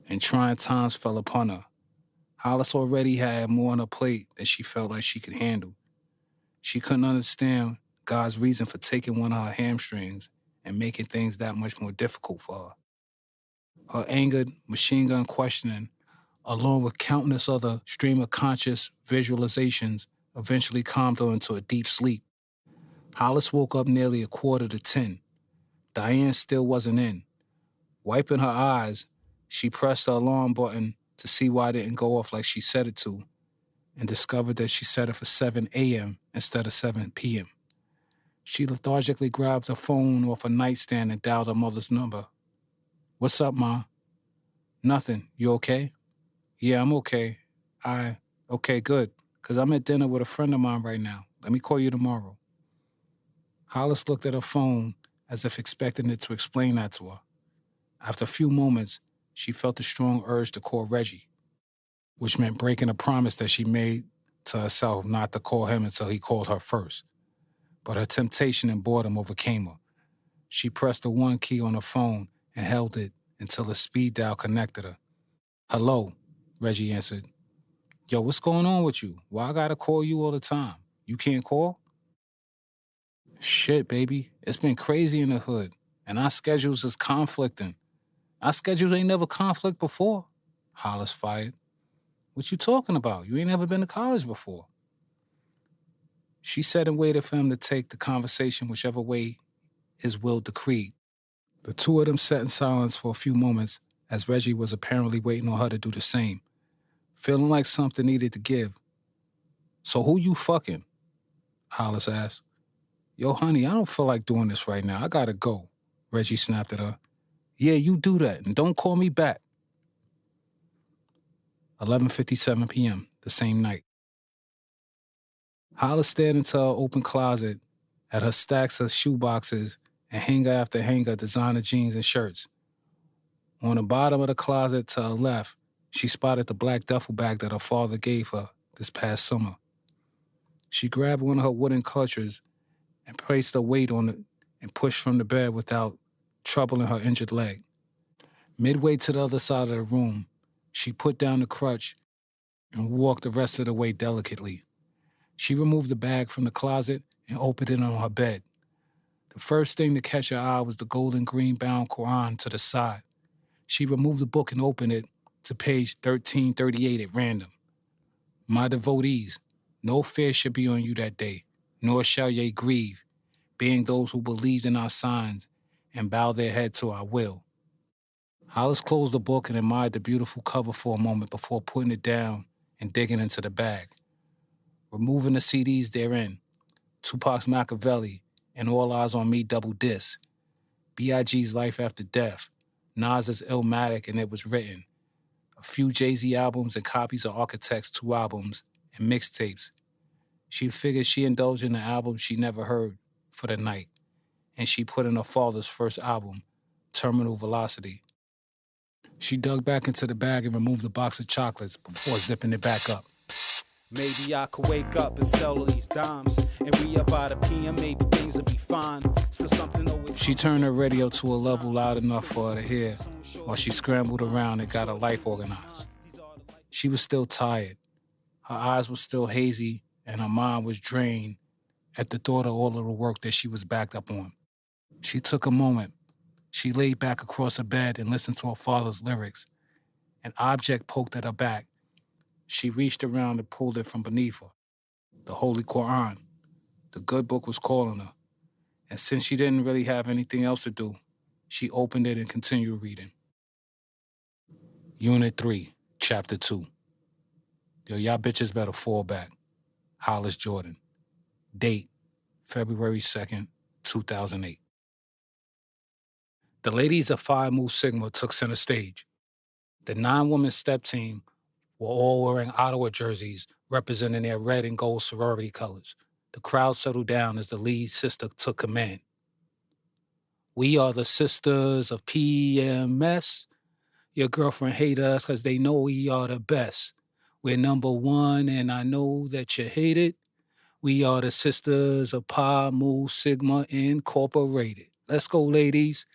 B: and trying times fell upon her. Hollis already had more on her plate than she felt like she could handle. She couldn't understand God's reason for taking one of her hamstrings and making things that much more difficult for her. Her angered, machine gun questioning, along with countless other stream of conscious visualizations, eventually calmed her into a deep sleep. Hollis woke up nearly 9:45. Diane still wasn't in. Wiping her eyes, she pressed the alarm button to see why it didn't go off like she set it to, and discovered that she set it for 7 a.m. instead of 7 p.m. She lethargically grabbed her phone off a nightstand and dialed her mother's number. What's up, Ma? Nothing. You okay? Yeah, I'm okay. Okay, good. Because I'm at dinner with a friend of mine right now. Let me call you tomorrow. Hollis looked at her phone as if expecting it to explain that to her. After a few moments, she felt a strong urge to call Reggie, which meant breaking a promise that she made to herself not to call him until he called her first. But her temptation and boredom overcame her. She pressed the 1 key on her phone and held it until a speed dial connected her. Hello, Reggie answered. Yo, what's going on with you? Why I gotta call you all the time? You can't call? Shit, baby. It's been crazy in the hood, and our schedules is conflicting. Our schedules ain't never conflict before, Hollis fired. What you talking about? You ain't never been to college before. She sat and waited for him to take the conversation whichever way his will decreed. The 2 of them sat in silence for a few moments as Reggie was apparently waiting on her to do the same, feeling like something needed to give. So who you fucking? Hollis asked. Yo, honey, I don't feel like doing this right now. I gotta go, Reggie snapped at her. Yeah, you do that, and don't call me back. 11:57 p.m., the same night. Hollis stared into her open closet at her stacks of shoeboxes and hanger after hanger designer jeans and shirts. On the bottom of the closet to her left, she spotted the black duffel bag that her father gave her this past summer. She grabbed one of her wooden clutches and placed her weight on it and pushed from the bed without troubling her injured leg. Midway to the other side of the room, she put down the crutch and walked the rest of the way delicately. She removed the bag from the closet and opened it on her bed. The first thing to catch her eye was the golden green-bound Quran to the side. She removed the book and opened it to page 1338 at random. My devotees, no fear should be on you that day, nor shall ye grieve, being those who believed in our signs and bow their head to our will. Hollis closed the book and admired the beautiful cover for a moment before putting it down and digging into the bag. Removing the CDs therein, Tupac's Machiavelli and All Eyes on Me double disc, B.I.G.'s Life After Death, Nas's Illmatic and It Was Written, a few Jay-Z albums and copies of Architekk's 2 albums and mixtapes. She figured she indulged in the album she never heard for the night, and she put in her father's first album, Terminal Velocity. She dug back into the bag and removed the box of chocolates before zipping it back up.
C: Maybe I could wake up and sell all these dimes and re-up by the PM, maybe things would be fine. Still something always...
B: She turned her radio to a level loud enough for her to hear while she scrambled around and got her life organized. She was still tired. Her eyes were still hazy and her mind was drained at the thought of all of the work that she was backed up on. She took a moment. She laid back across her bed and listened to her father's lyrics. An object poked at her back. She reached around and pulled it from beneath her. The Holy Quran. The good book was calling her. And since she didn't really have anything else to do, she opened it and continued reading. Unit 3, Chapter 2. Yo, y'all bitches better fall back. Hollis Jordan. Date, February 2nd, 2008. The ladies of Phi Mu Sigma took center stage. The 9-woman step team were all wearing Ottawa jerseys representing their red and gold sorority colors. The crowd settled down as the lead sister took command. We are the sisters of PMS. Your girlfriend hate us because they know we are the best. We're number 1 and I know that you hate it. We are the sisters of Pi Mu Sigma Incorporated. Let's go, ladies.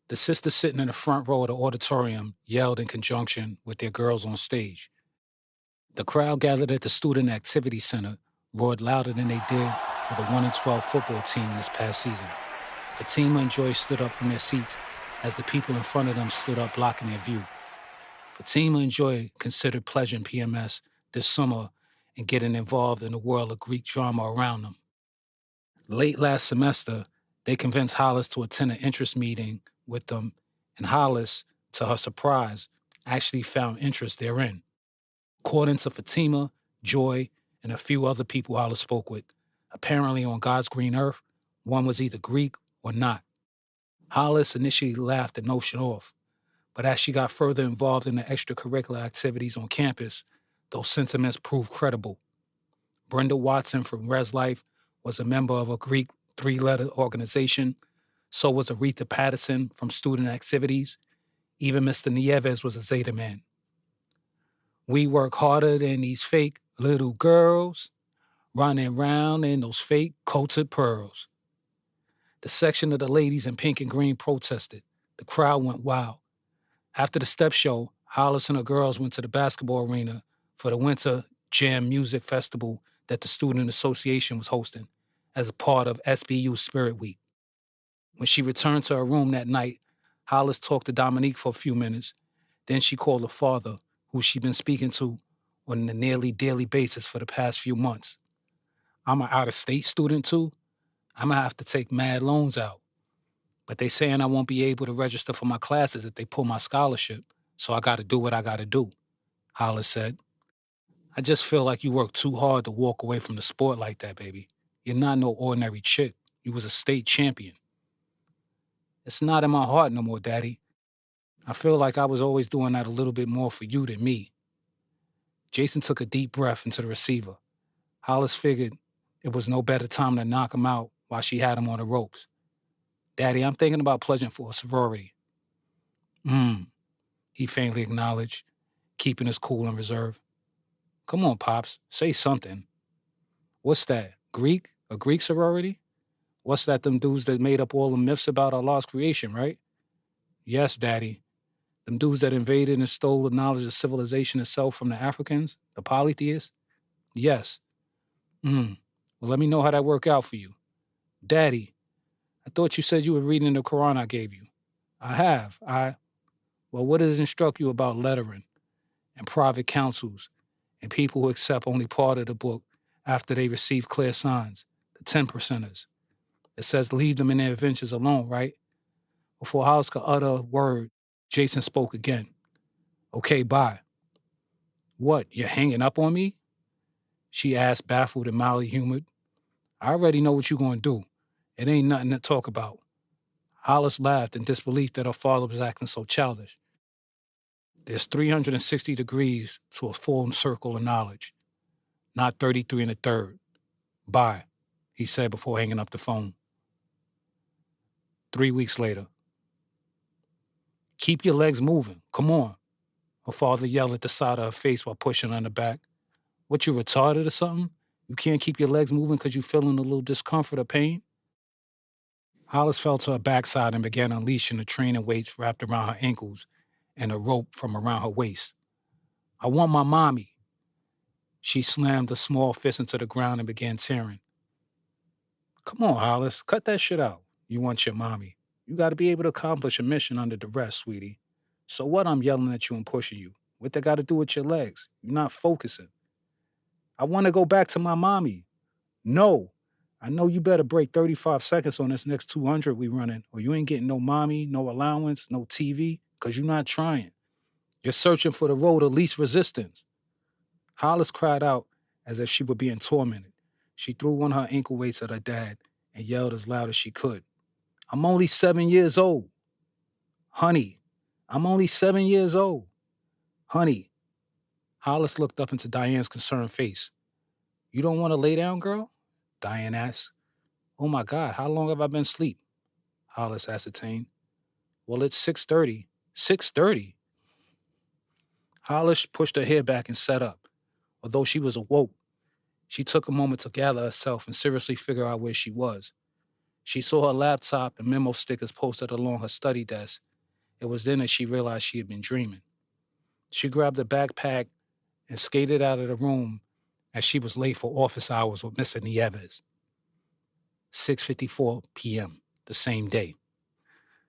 B: The sisters sitting in the front row of the auditorium yelled in conjunction with their girls on stage. The crowd gathered at the Student Activity Center roared louder than they did for the 1-12 football team this past season. Fatima and Joy stood up from their seats as the people in front of them stood up blocking their view. Fatima and Joy considered pledging PMS this summer and getting involved in the world of Greek drama around them. Late last semester, they convinced Hollis to attend an interest meeting with them, and Hollis, to her surprise, actually found interest therein. According to Fatima, Joy, and a few other people Hollis spoke with, apparently on God's green earth, one was either Greek or not. Hollis initially laughed the notion off, but as she got further involved in the extracurricular activities on campus, those sentiments proved credible. Brenda Watson from Res Life was a member of a Greek 3-letter organization. So was Aretha Patterson from Student Activities. Even Mr. Nieves was a Zeta man. We work harder than these fake little girls running around in those fake coated pearls. The section of the ladies in pink and green protested. The crowd went wild. After the step show, Hollis and her girls went to the basketball arena for the Winter Jam Music Festival that the Student Association was hosting as a part of SBU Spirit Week. When she returned to her room that night, Hollis talked to Dominique for a few minutes. Then she called her father, who she'd been speaking to on a nearly daily basis for the past few months. I'm an out-of-state student too. I'm gonna have to take mad loans out. But they saying I won't be able to register for my classes if they pull my scholarship, so I gotta do what I gotta do, Hollis said. I just feel like you worked too hard to walk away from the sport like that, baby. You're not no ordinary chick. You was a state champion. It's not in my heart no more, Daddy. I feel like I was always doing that a little bit more for you than me. Jason took a deep breath into the receiver. Hollis figured it was no better time to knock him out while she had him on the ropes. Daddy, I'm thinking about pledging for a sorority. He faintly acknowledged, keeping his cool and reserve. Come on, Pops, say something. What's that, Greek? A Greek sorority? What's that, them dudes that made up all the myths about our lost creation, right? Yes, Daddy. Them dudes that invaded and stole the knowledge of civilization itself from the Africans, the polytheists? Yes. Well, let me know how that worked out for you. Daddy, I thought you said you were reading the Quran I gave you. I have. Well, what does it instruct you about lettering and private counsels and people who accept only part of the book after they receive clear signs, the 10 percenters? It says leave them in their adventures alone, right? Before Hollis could utter a word, Jason spoke again. Okay, bye. What, you're hanging up on me? She asked, baffled and mildly humored. I already know what you're going to do. It ain't nothing to talk about. Hollis laughed in disbelief that her father was acting so childish. There's 360 degrees to a full circle of knowledge, not 33 and a third. Bye, he said before hanging up the phone. 3 weeks later. Keep your legs moving. Come on. Her father yelled at the side of her face while pushing her in the back. What, you retarded or something? You can't keep your legs moving because you're feeling a little discomfort or pain? Hollis fell to her backside and began unleashing the training weights wrapped around her ankles and a rope from around her waist. I want my mommy. She slammed a small fist into the ground and began tearing. Come on, Hollis, cut that shit out. You want your mommy. You got to be able to accomplish a mission under duress, sweetie. So what, I'm yelling at you and pushing you? What they got to do with your legs? You're not focusing. I want to go back to my mommy. No. I know you better break 35 seconds on this next 200 we running, or you ain't getting no mommy, no allowance, no TV, because you're not trying. You're searching for the road of least resistance. Hollis cried out as if she were being tormented. She threw one of her ankle weights at her dad and yelled as loud as she could. I'm only 7 years old. Honey, I'm only 7 years old. Honey. Hollis looked up into Diane's concerned face. You don't want to lay down, girl? Diane asked. Oh my God, how long have I been asleep? Hollis ascertained. Well, it's 6:30. 6:30? Hollis pushed her hair back and sat up. Although she was awoke, she took a moment to gather herself and seriously figure out where she was. She saw her laptop and memo stickers posted along her study desk. It was then that she realized she had been dreaming. She grabbed a backpack and skated out of the room as she was late for office hours with Mr. Nieves. 6:54 p.m., the same day.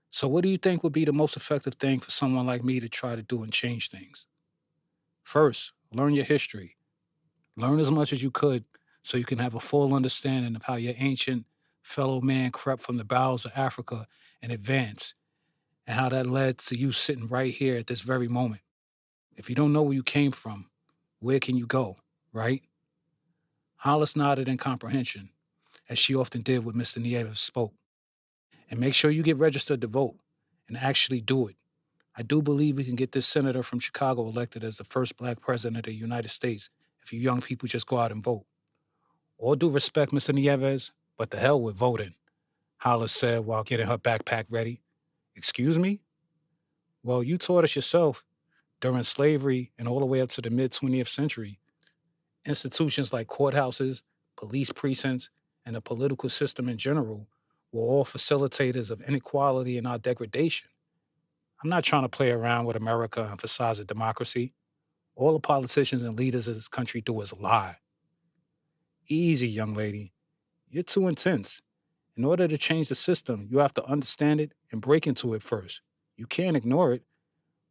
B: So what do you think would be the most effective thing for someone like me to try to do and change things? First, learn your history. Learn as much as you could so you can have a full understanding of how your ancient fellow man crept from the bowels of Africa and advanced, and how that led to you sitting right here at this very moment. If you don't know where you came from, where can you go, right? Hollis nodded in comprehension, as she often did when Mr. Nieves spoke. And make sure you get registered to vote and actually do it. I do believe we can get this senator from Chicago elected as the first black president of the United States if you young people just go out and vote. All due respect, Mr. Nieves, but the hell with voting, Hollis said while getting her backpack ready. Excuse me? Well, you taught us yourself. During slavery and all the way up to the mid-20th century, institutions like courthouses, police precincts, and the political system in general were all facilitators of inequality and our degradation. I'm not trying to play around with America and emphasize a democracy. All the politicians and leaders of this country do is lie. Easy, young lady. You're too intense. In order to change the system, you have to understand it and break into it first. You can't ignore it.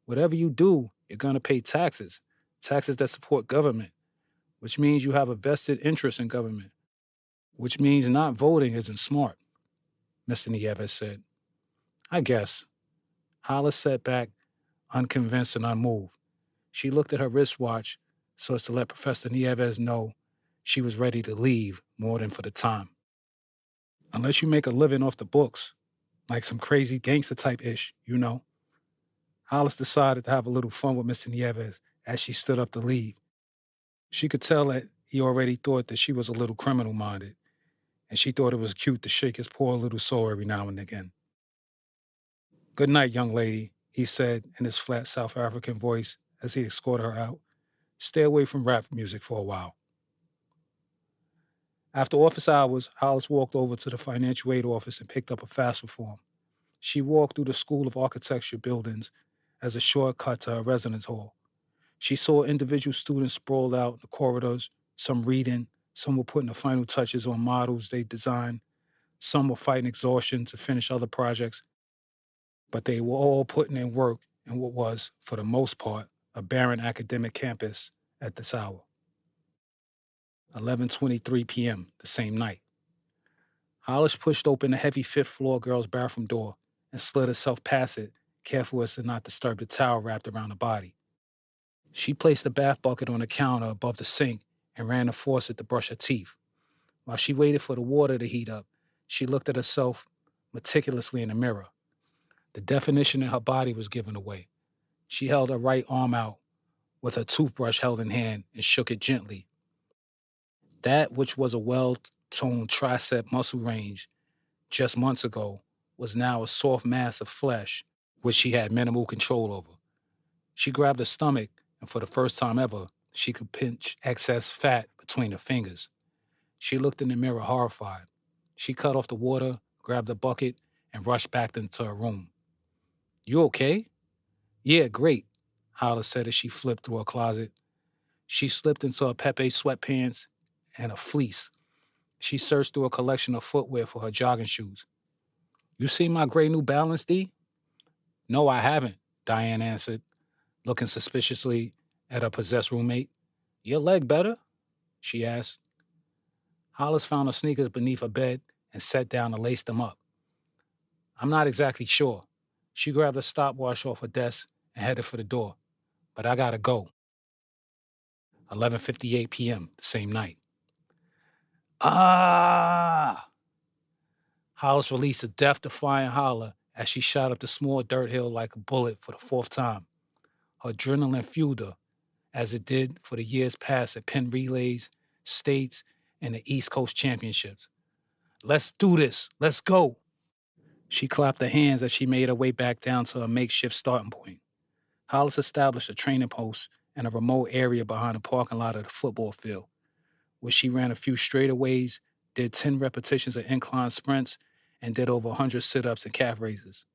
B: Whatever you do, you're going to pay taxes, taxes that support government, which means you have a vested interest in government, which means not voting isn't smart, Mr. Nieves said. I guess. Hollis sat back, unconvinced and unmoved. She looked at her wristwatch so as to let Professor Nieves know she was ready to leave more than for the time. Unless you make a living off the books, like some crazy gangster type ish, you know. Hollis decided to have a little fun with Mr. Nieves as she stood up to leave. She could tell that he already thought that she was a little criminal-minded, and she thought it was cute to shake his poor little soul every now and again. Good night, young lady, he said in his flat South African voice as he escorted her out. Stay away from rap music for a while. After office hours, Hollis walked over to the financial aid office and picked up a FAFSA form. She walked through the School of Architecture buildings as a shortcut to her residence hall. She saw individual students sprawled out in the corridors, some reading, some were putting the final touches on models they designed. Some were fighting exhaustion to finish other projects, but they were all putting in work in what was, for the most part, a barren academic campus at this hour. 11:23 p.m. the same night. Hollis pushed open the heavy fifth-floor girl's bathroom door and slid herself past it, careful as to not disturb the towel wrapped around her body. She placed the bath bucket on the counter above the sink and ran the faucet to brush her teeth. While she waited for the water to heat up, she looked at herself meticulously in the mirror. The definition in her body was given away. She held her right arm out with her toothbrush held in hand and shook it gently. That which was a well-toned tricep muscle range just months ago was now a soft mass of flesh, which she had minimal control over. She grabbed her stomach, and for the first time ever, she could pinch excess fat between her fingers. She looked in the mirror horrified. She cut off the water, grabbed a bucket, and rushed back into her room. "You okay?" "Yeah, great," Hollis said as she flipped through her closet. She slipped into her Pepe sweatpants and a fleece. She searched through a collection of footwear for her jogging shoes. "You seen my gray New Balance, D?" "No, I haven't," Diane answered, looking suspiciously at her possessed roommate. "Your leg better?" she asked. Hollis found her sneakers beneath her bed and sat down to lace them up. "I'm not exactly sure." She grabbed a stopwatch off her desk and headed for the door. "But I gotta go." 11:58 p.m. the same night. "Ah!" Hollis released a death-defying holler as she shot up the small dirt hill like a bullet for the fourth time. Her adrenaline fueled her, as it did for the years past at Penn Relays, States, and the East Coast Championships. "Let's do this. Let's go." She clapped her hands as she made her way back down to her makeshift starting point. Hollis established a training post in a remote area behind the parking lot of the football field, where she ran a few straightaways, did 10 repetitions of incline sprints, and did over 100 sit-ups and calf raises.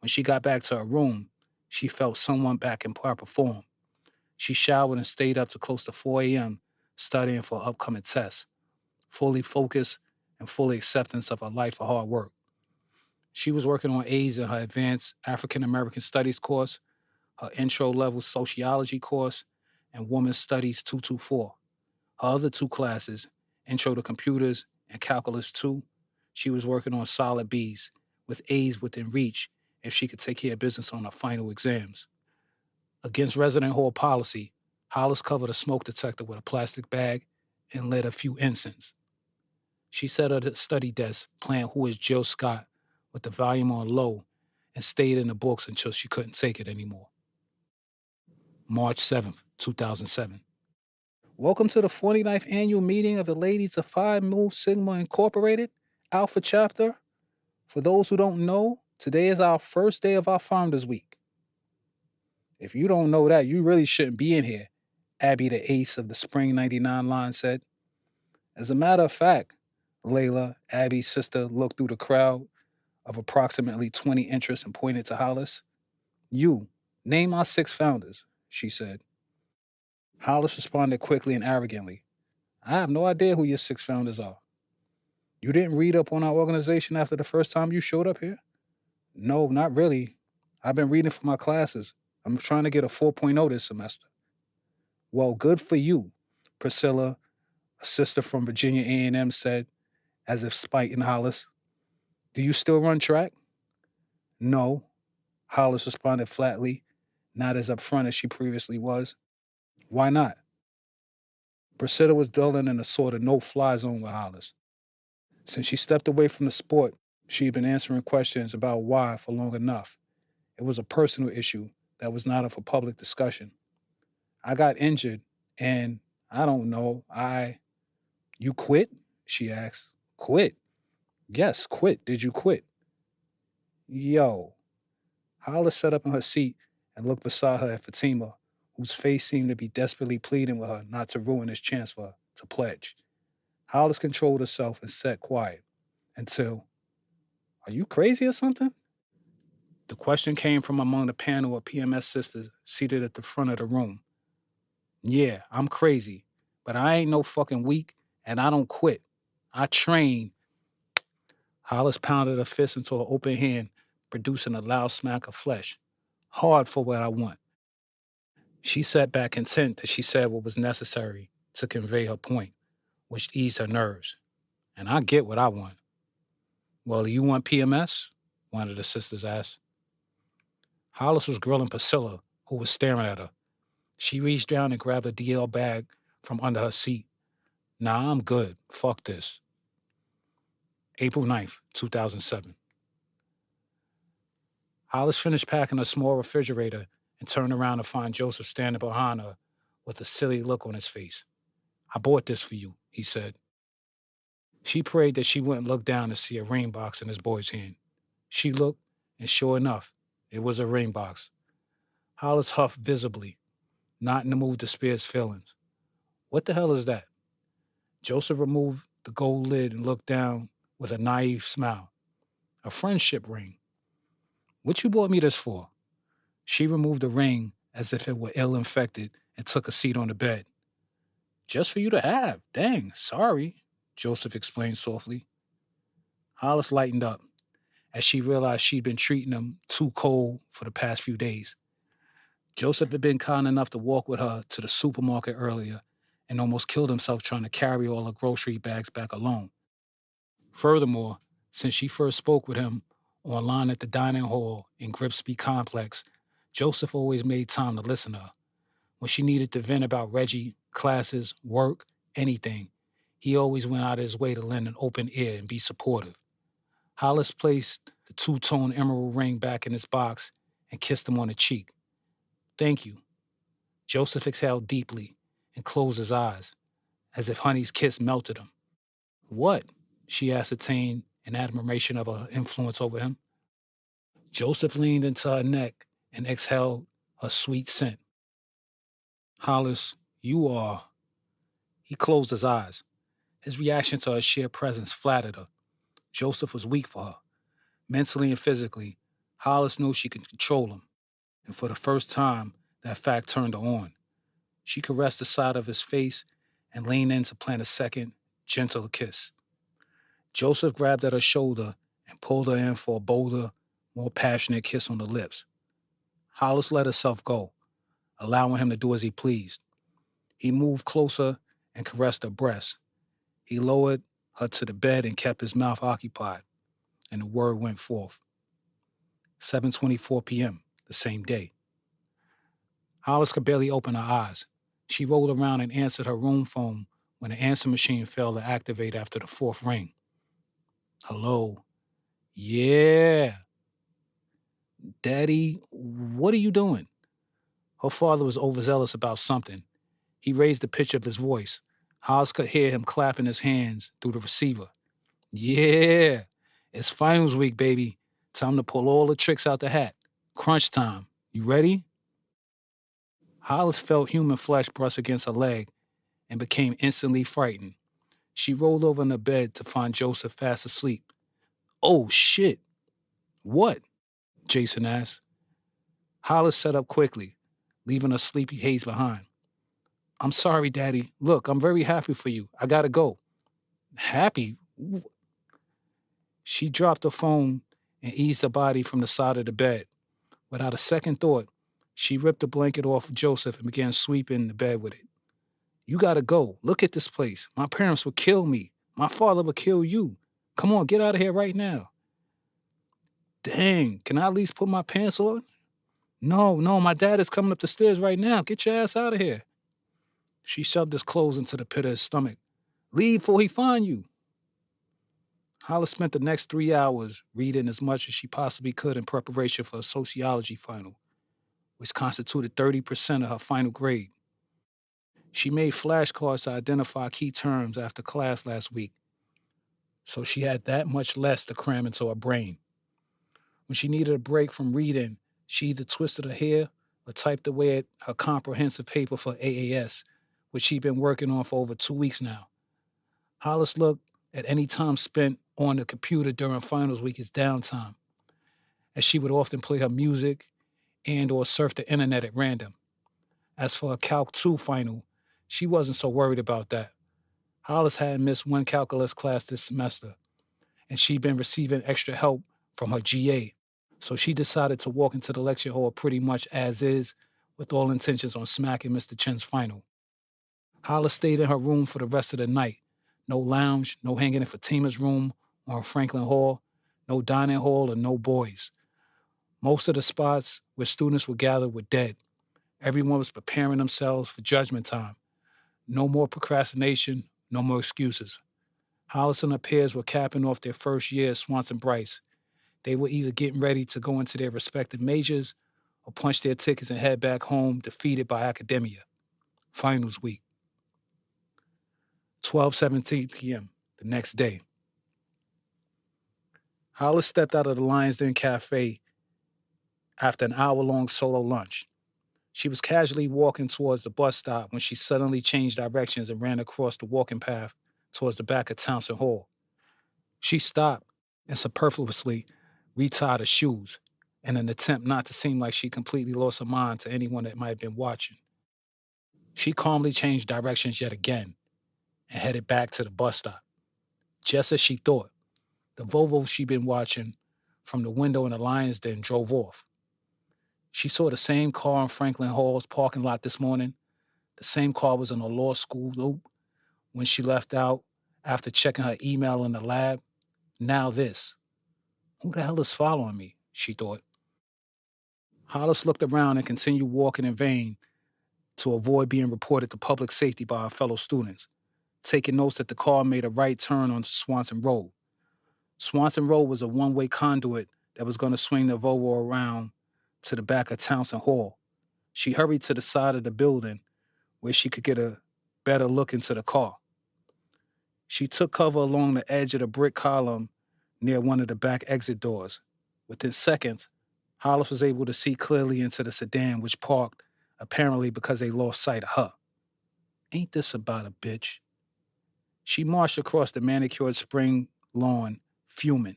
B: When she got back to her room, she felt someone back in proper form. She showered and stayed up to close to 4 a.m. studying for her upcoming tests, fully focused and fully acceptance of her life of hard work. She was working on A's in her advanced African American Studies course, her intro-level sociology course, and Women's Studies 224. Her other two classes, Intro to Computers and Calculus 2, she was working on solid B's, with A's within reach if she could take care of business on her final exams. Against resident hall policy, Hollis covered a smoke detector with a plastic bag and lit a few incense. She sat at the study desk playing Who is Jill Scott with the volume on low and stayed in the books until she couldn't take it anymore. March 7th, 2007. Welcome to the 49th annual meeting of the Ladies of Phi Mu Sigma Incorporated, Alpha Chapter. For those who don't know, today is our first day of our Founders Week. If you don't know that, you really shouldn't be in here, Abby the ace of the Spring 99 line said. As a matter of fact, Layla, Abby's sister, looked through the crowd of approximately 20 interests and pointed to Hollis. "You, name our 6 founders," she said. Hollis responded quickly and arrogantly. "I have no idea who your 6 founders are." "You didn't read up on our organization after the first time you showed up here?" "No, not really. I've been reading for my classes. I'm trying to get a 4.0 this semester." "Well, good for you," Priscilla, a sister from Virginia A&M, said, as if spiting Hollis. "Do you still run track?" "No," Hollis responded flatly, not as upfront as she previously was. "Why not?" Priscilla was dwelling in a sort of no-fly zone with Hollis. Since she stepped away from the sport, she had been answering questions about why for long enough. It was a personal issue that was not up for public discussion. "I got injured, and I don't know, You quit?" she asked. "Quit?" "Yes, quit. Did you quit?" "Yo." Hollis sat up in her seat and looked beside her at Fatima, whose face seemed to be desperately pleading with her not to ruin this chance for her to pledge. Hollis controlled herself and sat quiet until, "Are you crazy or something?" The question came from among the panel of PMS sisters seated at the front of the room. "Yeah, I'm crazy, but I ain't no fucking weak, and I don't quit. I train." Hollis pounded her fist into her open hand, producing a loud smack of flesh. Hard for what I want. She sat back content that she said what was necessary to convey her point, which eased her nerves. And I get what I want. Well, do you want PMS? One of the sisters asked. Hollis was grilling Priscilla, who was staring at her. She reached down and grabbed a DL bag from under her seat. Nah, I'm good. Fuck this. April 9th, 2007. Hollis finished packing a small refrigerator and turned around to find Joseph standing behind her with a silly look on his face. I bought this for you, he said. She prayed that she wouldn't look down to see a ring box in his boy's hand. She looked, and sure enough, it was a ring box. Hollis huffed visibly, not in the mood to spare his feelings. What the hell is that? Joseph removed the gold lid and looked down with a naive smile. A friendship ring. What you bought me this for? She removed the ring as if it were ill-infected and took a seat on the bed. Just for you to have. Dang, sorry, Joseph explained softly. Hollis lightened up as she realized she'd been treating him too cold for the past few days. Joseph had been kind enough to walk with her to the supermarket earlier and almost killed himself trying to carry all her grocery bags back alone. Furthermore, since she first spoke with him online at the dining hall in Gripsby Complex, Joseph always made time to listen to her. When she needed to vent about Reggie, classes, work, anything, he always went out of his way to lend an open ear and be supportive. Hollis placed the two-tone emerald ring back in his box and kissed him on the cheek. Thank you. Joseph exhaled deeply and closed his eyes, as if Honey's kiss melted him. What? She ascertained in admiration of her influence over him. Joseph leaned into her neck and exhaled her sweet scent. Hollis, you are... He closed his eyes. His reaction to her sheer presence flattered her. Joseph was weak for her. Mentally and physically, Hollis knew she could control him. And for the first time, that fact turned her on. She caressed the side of his face and leaned in to plant a second, gentle kiss. Joseph grabbed at her shoulder and pulled her in for a bolder, more passionate kiss on the lips. Hollis let herself go, allowing him to do as he pleased. He moved closer and caressed her breast. He lowered her to the bed and kept his mouth occupied, and the word went forth. 7:24 p.m., the same day. Hollis could barely open her eyes. She rolled around and answered her room phone when the answer machine failed to activate after the fourth ring. Hello. Yeah. Daddy, what are you doing? Her father was overzealous about something. He raised the pitch of his voice. Hollis could hear him clapping his hands through the receiver. Yeah. It's finals week, baby. Time to pull all the tricks out the hat. Crunch time. You ready? Hollis felt human flesh brush against her leg and became instantly frightened. She rolled over in the bed to find Joseph fast asleep. Oh, shit. What? Jason asked. Hollis sat up quickly, leaving a sleepy haze behind. I'm sorry, Daddy. Look, I'm very happy for you. I gotta go. Happy? She dropped her phone and eased her body from the side of the bed. Without a second thought, she ripped the blanket off of Joseph and began sweeping the bed with it. You gotta go. Look at this place. My parents would kill me. My father would kill you. Come on, get out of here right now. Dang, can I at least put my pants on? No, my dad is coming up the stairs right now. Get your ass out of here. She shoved his clothes into the pit of his stomach. Leave before he find you. Hollis spent the next 3 hours reading as much as she possibly could in preparation for a sociology final, which constituted 30% of her final grade. She made flashcards to identify key terms after class last week, so she had that much less to cram into her brain. When she needed a break from reading, she either twisted her hair or typed away at her comprehensive paper for AAS, which she'd been working on for over 2 weeks now. Hollis looked at any time spent on the computer during finals week as downtime, as she would often play her music and or surf the internet at random. As for her Calc 2 final, she wasn't so worried about that. Hollis hadn't missed one calculus class this semester, and she'd been receiving extra help from her GA. So she decided to walk into the lecture hall pretty much as is, with all intentions on smacking Mr. Chen's final. Hollis stayed in her room for the rest of the night. No lounge, no hanging in Fatima's room or in Franklin Hall, no dining hall, or no boys. Most of the spots where students would gather were dead. Everyone was preparing themselves for judgment time. No more procrastination, no more excuses. Hollis and her peers were capping off their first year at Swanson Bryce. They were either getting ready to go into their respective majors or punch their tickets and head back home defeated by academia. Finals week. 12:17 p.m. the next day. Hollis stepped out of the Lions Den Cafe after an hour-long solo lunch. She was casually walking towards the bus stop when she suddenly changed directions and ran across the walking path towards the back of Townsend Hall. She stopped and superfluously retied her shoes in an attempt not to seem like she completely lost her mind to anyone that might have been watching. She calmly changed directions yet again and headed back to the bus stop. Just as she thought, the Volvo she'd been watching from the window in the Lions Den drove off. She saw the same car in Franklin Hall's parking lot this morning. The same car was in a law school loop when she left out after checking her email in the lab. Now this. Who the hell is following me? She thought. Hollis looked around and continued walking in vain to avoid being reported to public safety by her fellow students, taking notes that the car made a right turn onto Swanson Road. Swanson Road was a one-way conduit that was going to swing the Volvo around to the back of Townsend Hall. She hurried to the side of the building where she could get a better look into the car. She took cover along the edge of the brick column near one of the back exit doors. Within seconds, Hollis was able to see clearly into the sedan, which parked, apparently because they lost sight of her. Ain't this about a bitch? She marched across the manicured spring lawn, fuming,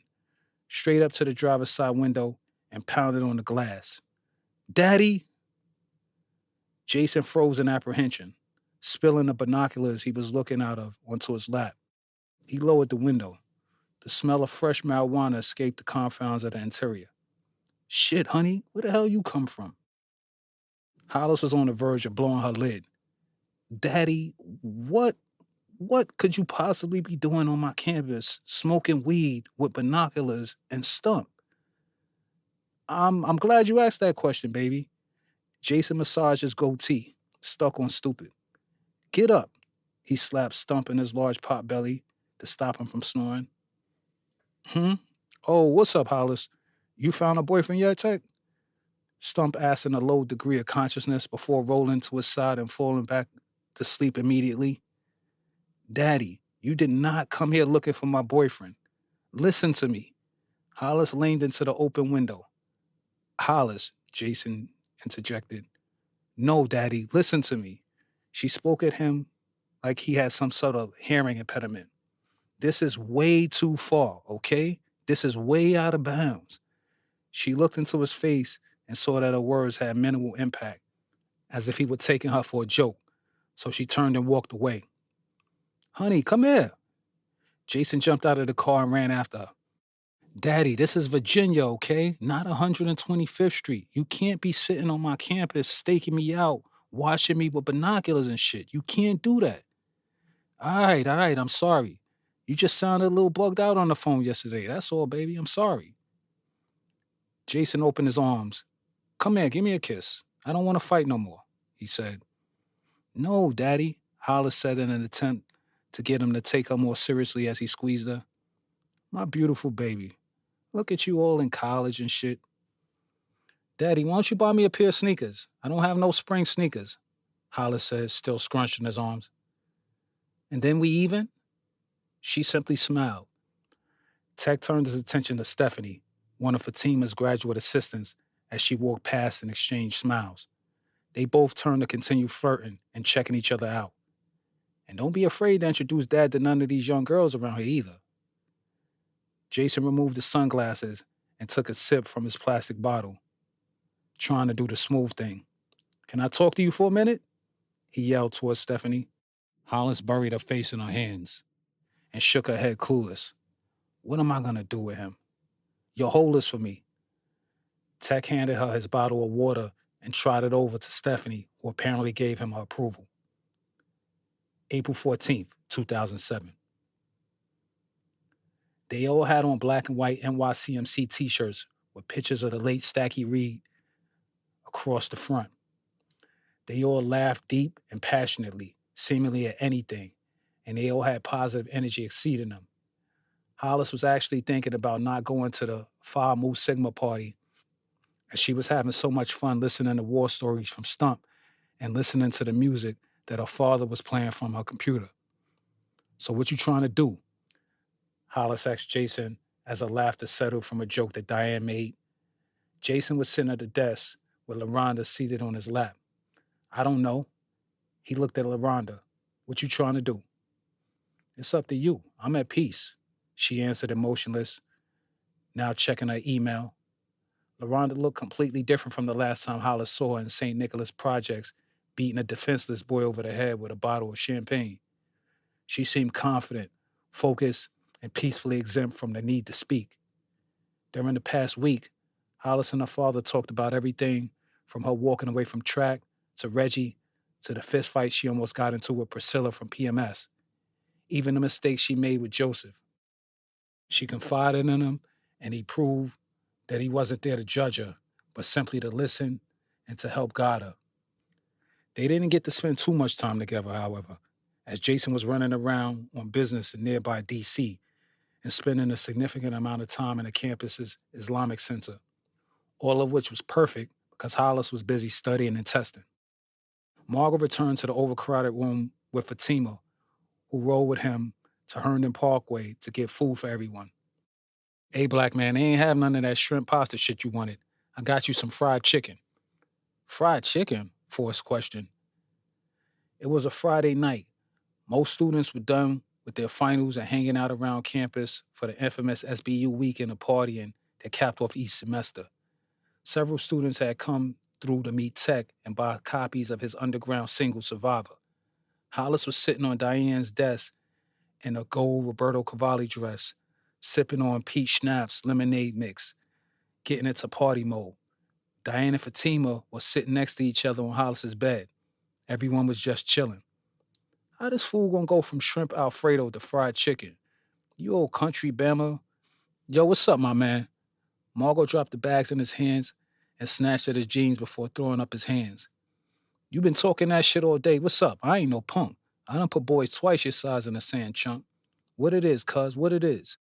B: straight up to the driver's side window and pounded on the glass. Daddy! Jason froze in apprehension, spilling the binoculars he was looking out of onto his lap. He lowered the window. The smell of fresh marijuana escaped the confines of the interior. Shit, honey, where the hell you come from? Hollis was on the verge of blowing her lid. Daddy, what could you possibly be doing on my campus, smoking weed with binoculars and Stump? I'm glad you asked that question, baby. Jason massaged his goatee, stuck on stupid. Get up. He slapped Stump in his large pot belly to stop him from snoring. Oh, what's up, Hollis? You found a boyfriend yet, Tekk? Stump asked in a low degree of consciousness before rolling to his side and falling back to sleep immediately. Daddy, you did not come here looking for my boyfriend. Listen to me. Hollis leaned into the open window. Hollis, Jason interjected. No, Daddy, listen to me. She spoke at him like he had some sort of hearing impediment. This is way too far, okay? This is way out of bounds. She looked into his face and saw that her words had minimal impact, as if he were taking her for a joke. So she turned and walked away. Honey, come here. Jason jumped out of the car and ran after her. Daddy, this is Virginia, okay? Not 125th Street. You can't be sitting on my campus staking me out, watching me with binoculars and shit. You can't do that. All right, I'm sorry. You just sounded a little bugged out on the phone yesterday. That's all, baby. I'm sorry. Jason opened his arms. Come here, give me a kiss. I don't want to fight no more, he said. No, Daddy, Hollis said in an attempt to get him to take her more seriously as he squeezed her. My beautiful baby. Look at you all in college and shit. Daddy, why don't you buy me a pair of sneakers? I don't have no spring sneakers, Hollis said, still scrunching his arms. And then we even? She simply smiled. Tekk turned his attention to Stephanie, one of Fatima's graduate assistants, as she walked past and exchanged smiles. They both turned to continue flirting and checking each other out. And don't be afraid to introduce Dad to none of these young girls around here either. Jason removed his sunglasses and took a sip from his plastic bottle, trying to do the smooth thing. Can I talk to you for a minute? He yelled towards Stephanie. Hollis buried her face in her hands and shook her head clueless. What am I going to do with him? Yo, hold this for me. Tekk handed her his bottle of water and trotted over to Stephanie, who apparently gave him her approval. April 14th, 2007. They all had on black and white NYCMC t-shirts with pictures of the late Stacky Reed across the front. They all laughed deep and passionately, seemingly at anything, and they all had positive energy exceeding them. Hollis was actually thinking about not going to the Phi Mu Sigma party, as she was having so much fun listening to war stories from Stump and listening to the music that her father was playing from her computer. So what you trying to do? Hollis asked Jason as her laughter settled from a joke that Diane made. Jason was sitting at the desk with LaRonda seated on his lap. I don't know. He looked at LaRonda. What you trying to do? It's up to you. I'm at peace. She answered emotionless, now checking her email. LaRonda looked completely different from the last time Hollis saw her in St. Nicholas Projects, beating a defenseless boy over the head with a bottle of champagne. She seemed confident, focused, and peacefully exempt from the need to speak. During the past week, Hollis and her father talked about everything from her walking away from track to Reggie to the fist fight she almost got into with Priscilla from PMS, even the mistakes she made with Joseph. She confided in him, and he proved that he wasn't there to judge her, but simply to listen and to help guide her. They didn't get to spend too much time together, however, as Jason was running around on business in nearby D.C. and spending a significant amount of time in the campus's Islamic Center, all of which was perfect because Hollis was busy studying and testing. Margot returned to the overcrowded room with Fatima, who rode with him to Herndon Parkway to get food for everyone. Hey, black man, they ain't have none of that shrimp pasta shit you wanted. I got you some fried chicken. Fried chicken? Forrest questioned. It was a Friday night. Most students were done with their finals and hanging out around campus for the infamous SBU weekend of partying that capped off each semester. Several students had come through to meet Tekk and buy copies of his underground single Survivor. Hollis was sitting on Diane's desk in a gold Roberto Cavalli dress, sipping on peach schnapps lemonade mix, getting into party mode. Diane and Fatima were sitting next to each other on Hollis's bed. Everyone was just chilling. How this fool gonna go from shrimp Alfredo to fried chicken? You old country Bama. Yo, what's up, my man? Margot dropped the bags in his hands and snatched at his jeans before throwing up his hands. You been talking that shit all day. What's up? I ain't no punk. I done put boys twice your size in the sand, chump. What it is, cuz, what it is.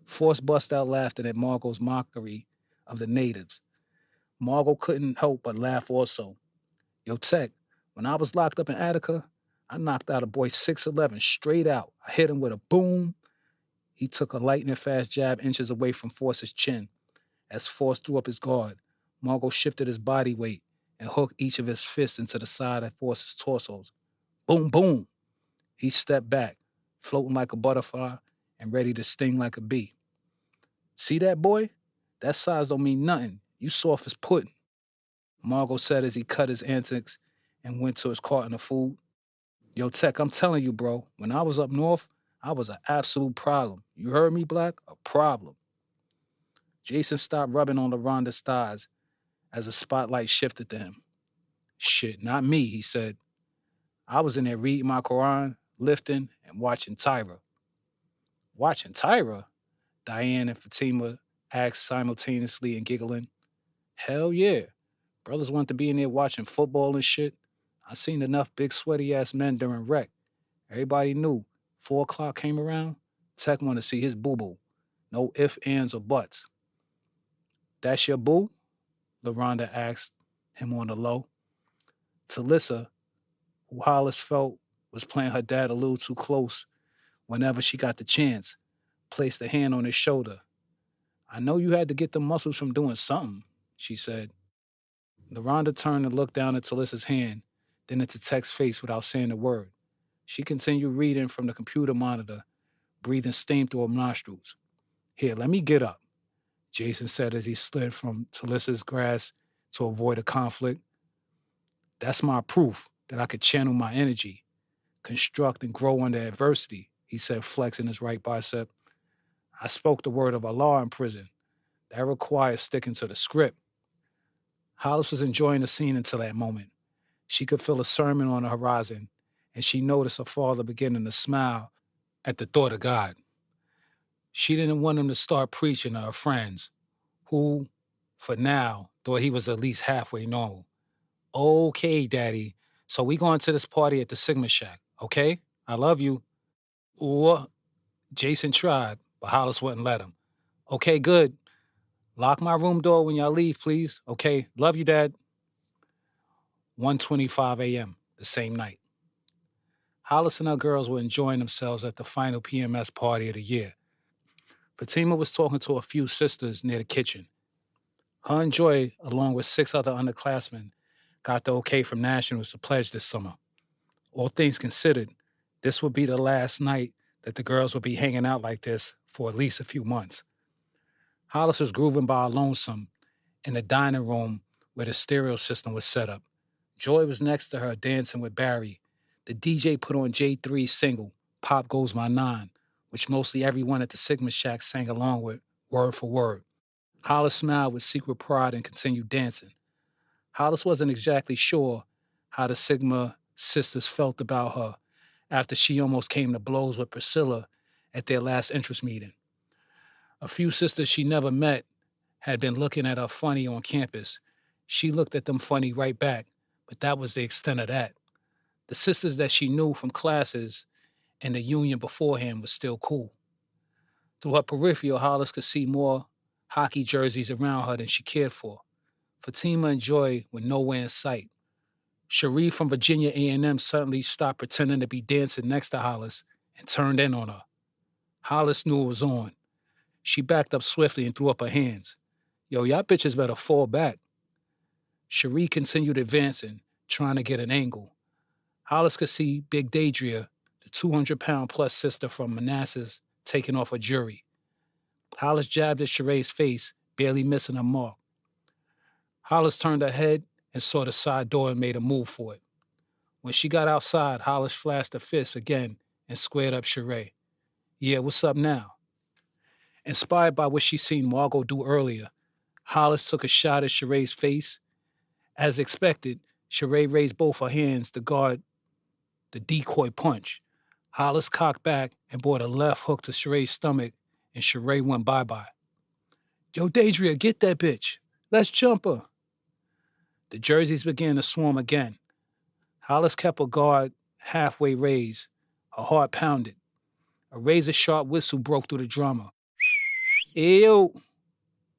B: Forrest bust out laughing at Margot's mockery of the natives. Margot couldn't help but laugh also. Yo, Tekk, when I was locked up in Attica, I knocked out a boy 6'11" straight out. I hit him with a boom. He took a lightning fast jab inches away from Forrest's chin. As Forrest threw up his guard, Margot shifted his body weight and hooked each of his fists into the side of Forrest's torsos. Boom, boom. He stepped back, floating like a butterfly and ready to sting like a bee. See that, boy? That size don't mean nothing. You soft as pudding. Margot said as he cut his antics and went to his carton of food. Yo, Tekk, I'm telling you, bro, when I was up north, I was an absolute problem. You heard me, Black? A problem. Jason stopped rubbing on LaRonda's thighs as the spotlight shifted to him. Shit, not me, he said. I was in there reading my Quran, lifting, and watching Tyra. Watching Tyra? Diane and Fatima asked simultaneously and giggling. Hell yeah. Brothers want to be in there watching football and shit. I seen enough big sweaty-ass men during rec. Everybody knew. 4 o'clock came around, Tekk wanted to see his boo-boo. No ifs, ands, or buts. That's your boo? LaRonda asked him on the low. Talissa, who Hollis felt was playing her dad a little too close whenever she got the chance, placed a hand on his shoulder. I know you had to get the muscles from doing something, she said. LaRonda turned and looked down at Talissa's hand, then into Tekk's face without saying a word. She continued reading from the computer monitor, breathing steam through her nostrils. Here, let me get up, Jason said as he slid from Talissa's grasp to avoid a conflict. That's my proof that I could channel my energy, construct and grow under adversity, he said, flexing his right bicep. I spoke the word of Allah in prison. That requires sticking to the script. Hollis was enjoying the scene until that moment. She could feel a sermon on the horizon, and she noticed her father beginning to smile at the thought of God. She didn't want him to start preaching to her friends, who, for now, thought he was at least halfway normal. Okay, Daddy, so we going to this party at the Sigma Shack, okay? I love you. Or Jason tried, but Hollis wouldn't let him. Okay, good. Lock my room door when y'all leave, please. Okay, love you, Dad. 1:25 a.m. the same night. Hollis and her girls were enjoying themselves at the final PMS party of the year. Fatima was talking to a few sisters near the kitchen. Her and Joy, along with 6 other underclassmen, got the okay from Nationals to pledge this summer. All things considered, this would be the last night that the girls would be hanging out like this for at least a few months. Hollis was grooving by her lonesome in the dining room where the stereo system was set up. Joy was next to her dancing with Barry. The DJ put on J3's single, Pop Goes My Nine, which mostly everyone at the Sigma Shack sang along with, word for word. Hollis smiled with secret pride and continued dancing. Hollis wasn't exactly sure how the Sigma sisters felt about her after she almost came to blows with Priscilla at their last interest meeting. A few sisters she never met had been looking at her funny on campus. She looked at them funny right back, but that was the extent of that. The sisters that she knew from classes and the union beforehand was still cool. Through her peripheral, Hollis could see more hockey jerseys around her than she cared for. Fatima and Joy were nowhere in sight. Cherie from Virginia A&M suddenly stopped pretending to be dancing next to Hollis and turned in on her. Hollis knew it was on. She backed up swiftly and threw up her hands. Yo, y'all bitches better fall back. Cherie continued advancing, trying to get an angle. Hollis could see Big Daedria, the 200-pound-plus sister from Manassas, taking off a jury. Hollis jabbed at Cherie's face, barely missing her mark. Hollis turned her head and saw the side door and made a move for it. When she got outside, Hollis flashed a fist again and squared up Cherie. Yeah, what's up now? Inspired by what she seen Margot do earlier, Hollis took a shot at Cherie's face. As expected, Cherie raised both her hands to guard the decoy punch. Hollis cocked back and brought a left hook to Cherie's stomach, and Cherie went bye-bye. Yo, Daedria, get that bitch. Let's jump her. The jerseys began to swarm again. Hollis kept her guard halfway raised. Her heart pounded. A razor-sharp whistle broke through the drama. Ew.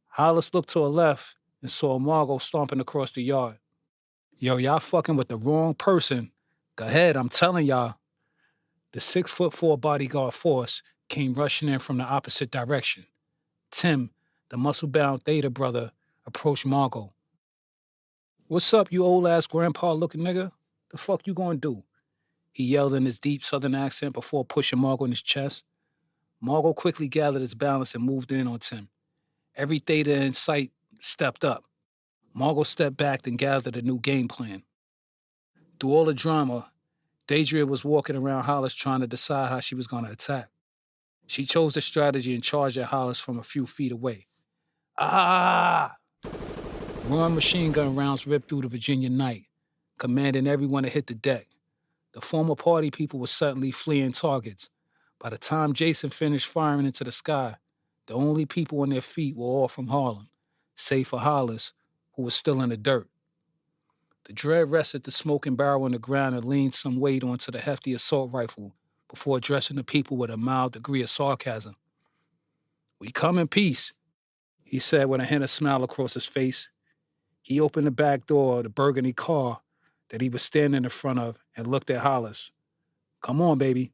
B: Hollis looked to her left and saw Margot stomping across the yard. Yo, y'all fucking with the wrong person. Go ahead, I'm telling y'all. The 6'4" bodyguard force came rushing in from the opposite direction. Tim, the muscle-bound Theta brother, approached Margot. What's up, you old-ass grandpa-looking nigga? The fuck you gonna do? He yelled in his deep southern accent before pushing Margot in his chest. Margot quickly gathered his balance and moved in on Tim. Every Theta in sight stepped up. Margot stepped back and gathered a new game plan. Through all the drama, Daedria was walking around Hollis trying to decide how she was going to attack. She chose the strategy and charged at Hollis from a few feet away. Ah! Roaring machine gun rounds ripped through the Virginia night, commanding everyone to hit the deck. The former party people were suddenly fleeing targets. By the time Jason finished firing into the sky, the only people on their feet were all from Harlem, save for Hollis, who was still in the dirt. The dread rested the smoking barrel on the ground and leaned some weight onto the hefty assault rifle before addressing the people with a mild degree of sarcasm. We come in peace, he said with a hint of smile across his face. He opened the back door of the burgundy car that he was standing in front of and looked at Hollis. Come on, baby,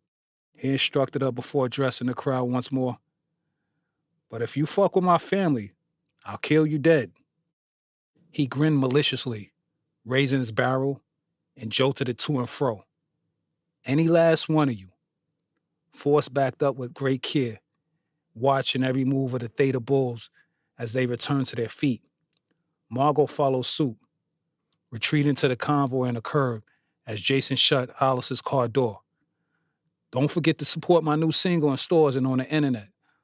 B: he instructed her before addressing the crowd once more. But if you fuck with my family, I'll kill you dead. He grinned maliciously, raising his barrel, and jolted it to and fro. Any last one of you. Force backed up with great care, watching every move of the Theta Bulls as they returned to their feet. Margot followed suit, retreating to the convoy on the curb as Jason shut Hollis's car door. Don't forget to support my new single in stores and on the internet.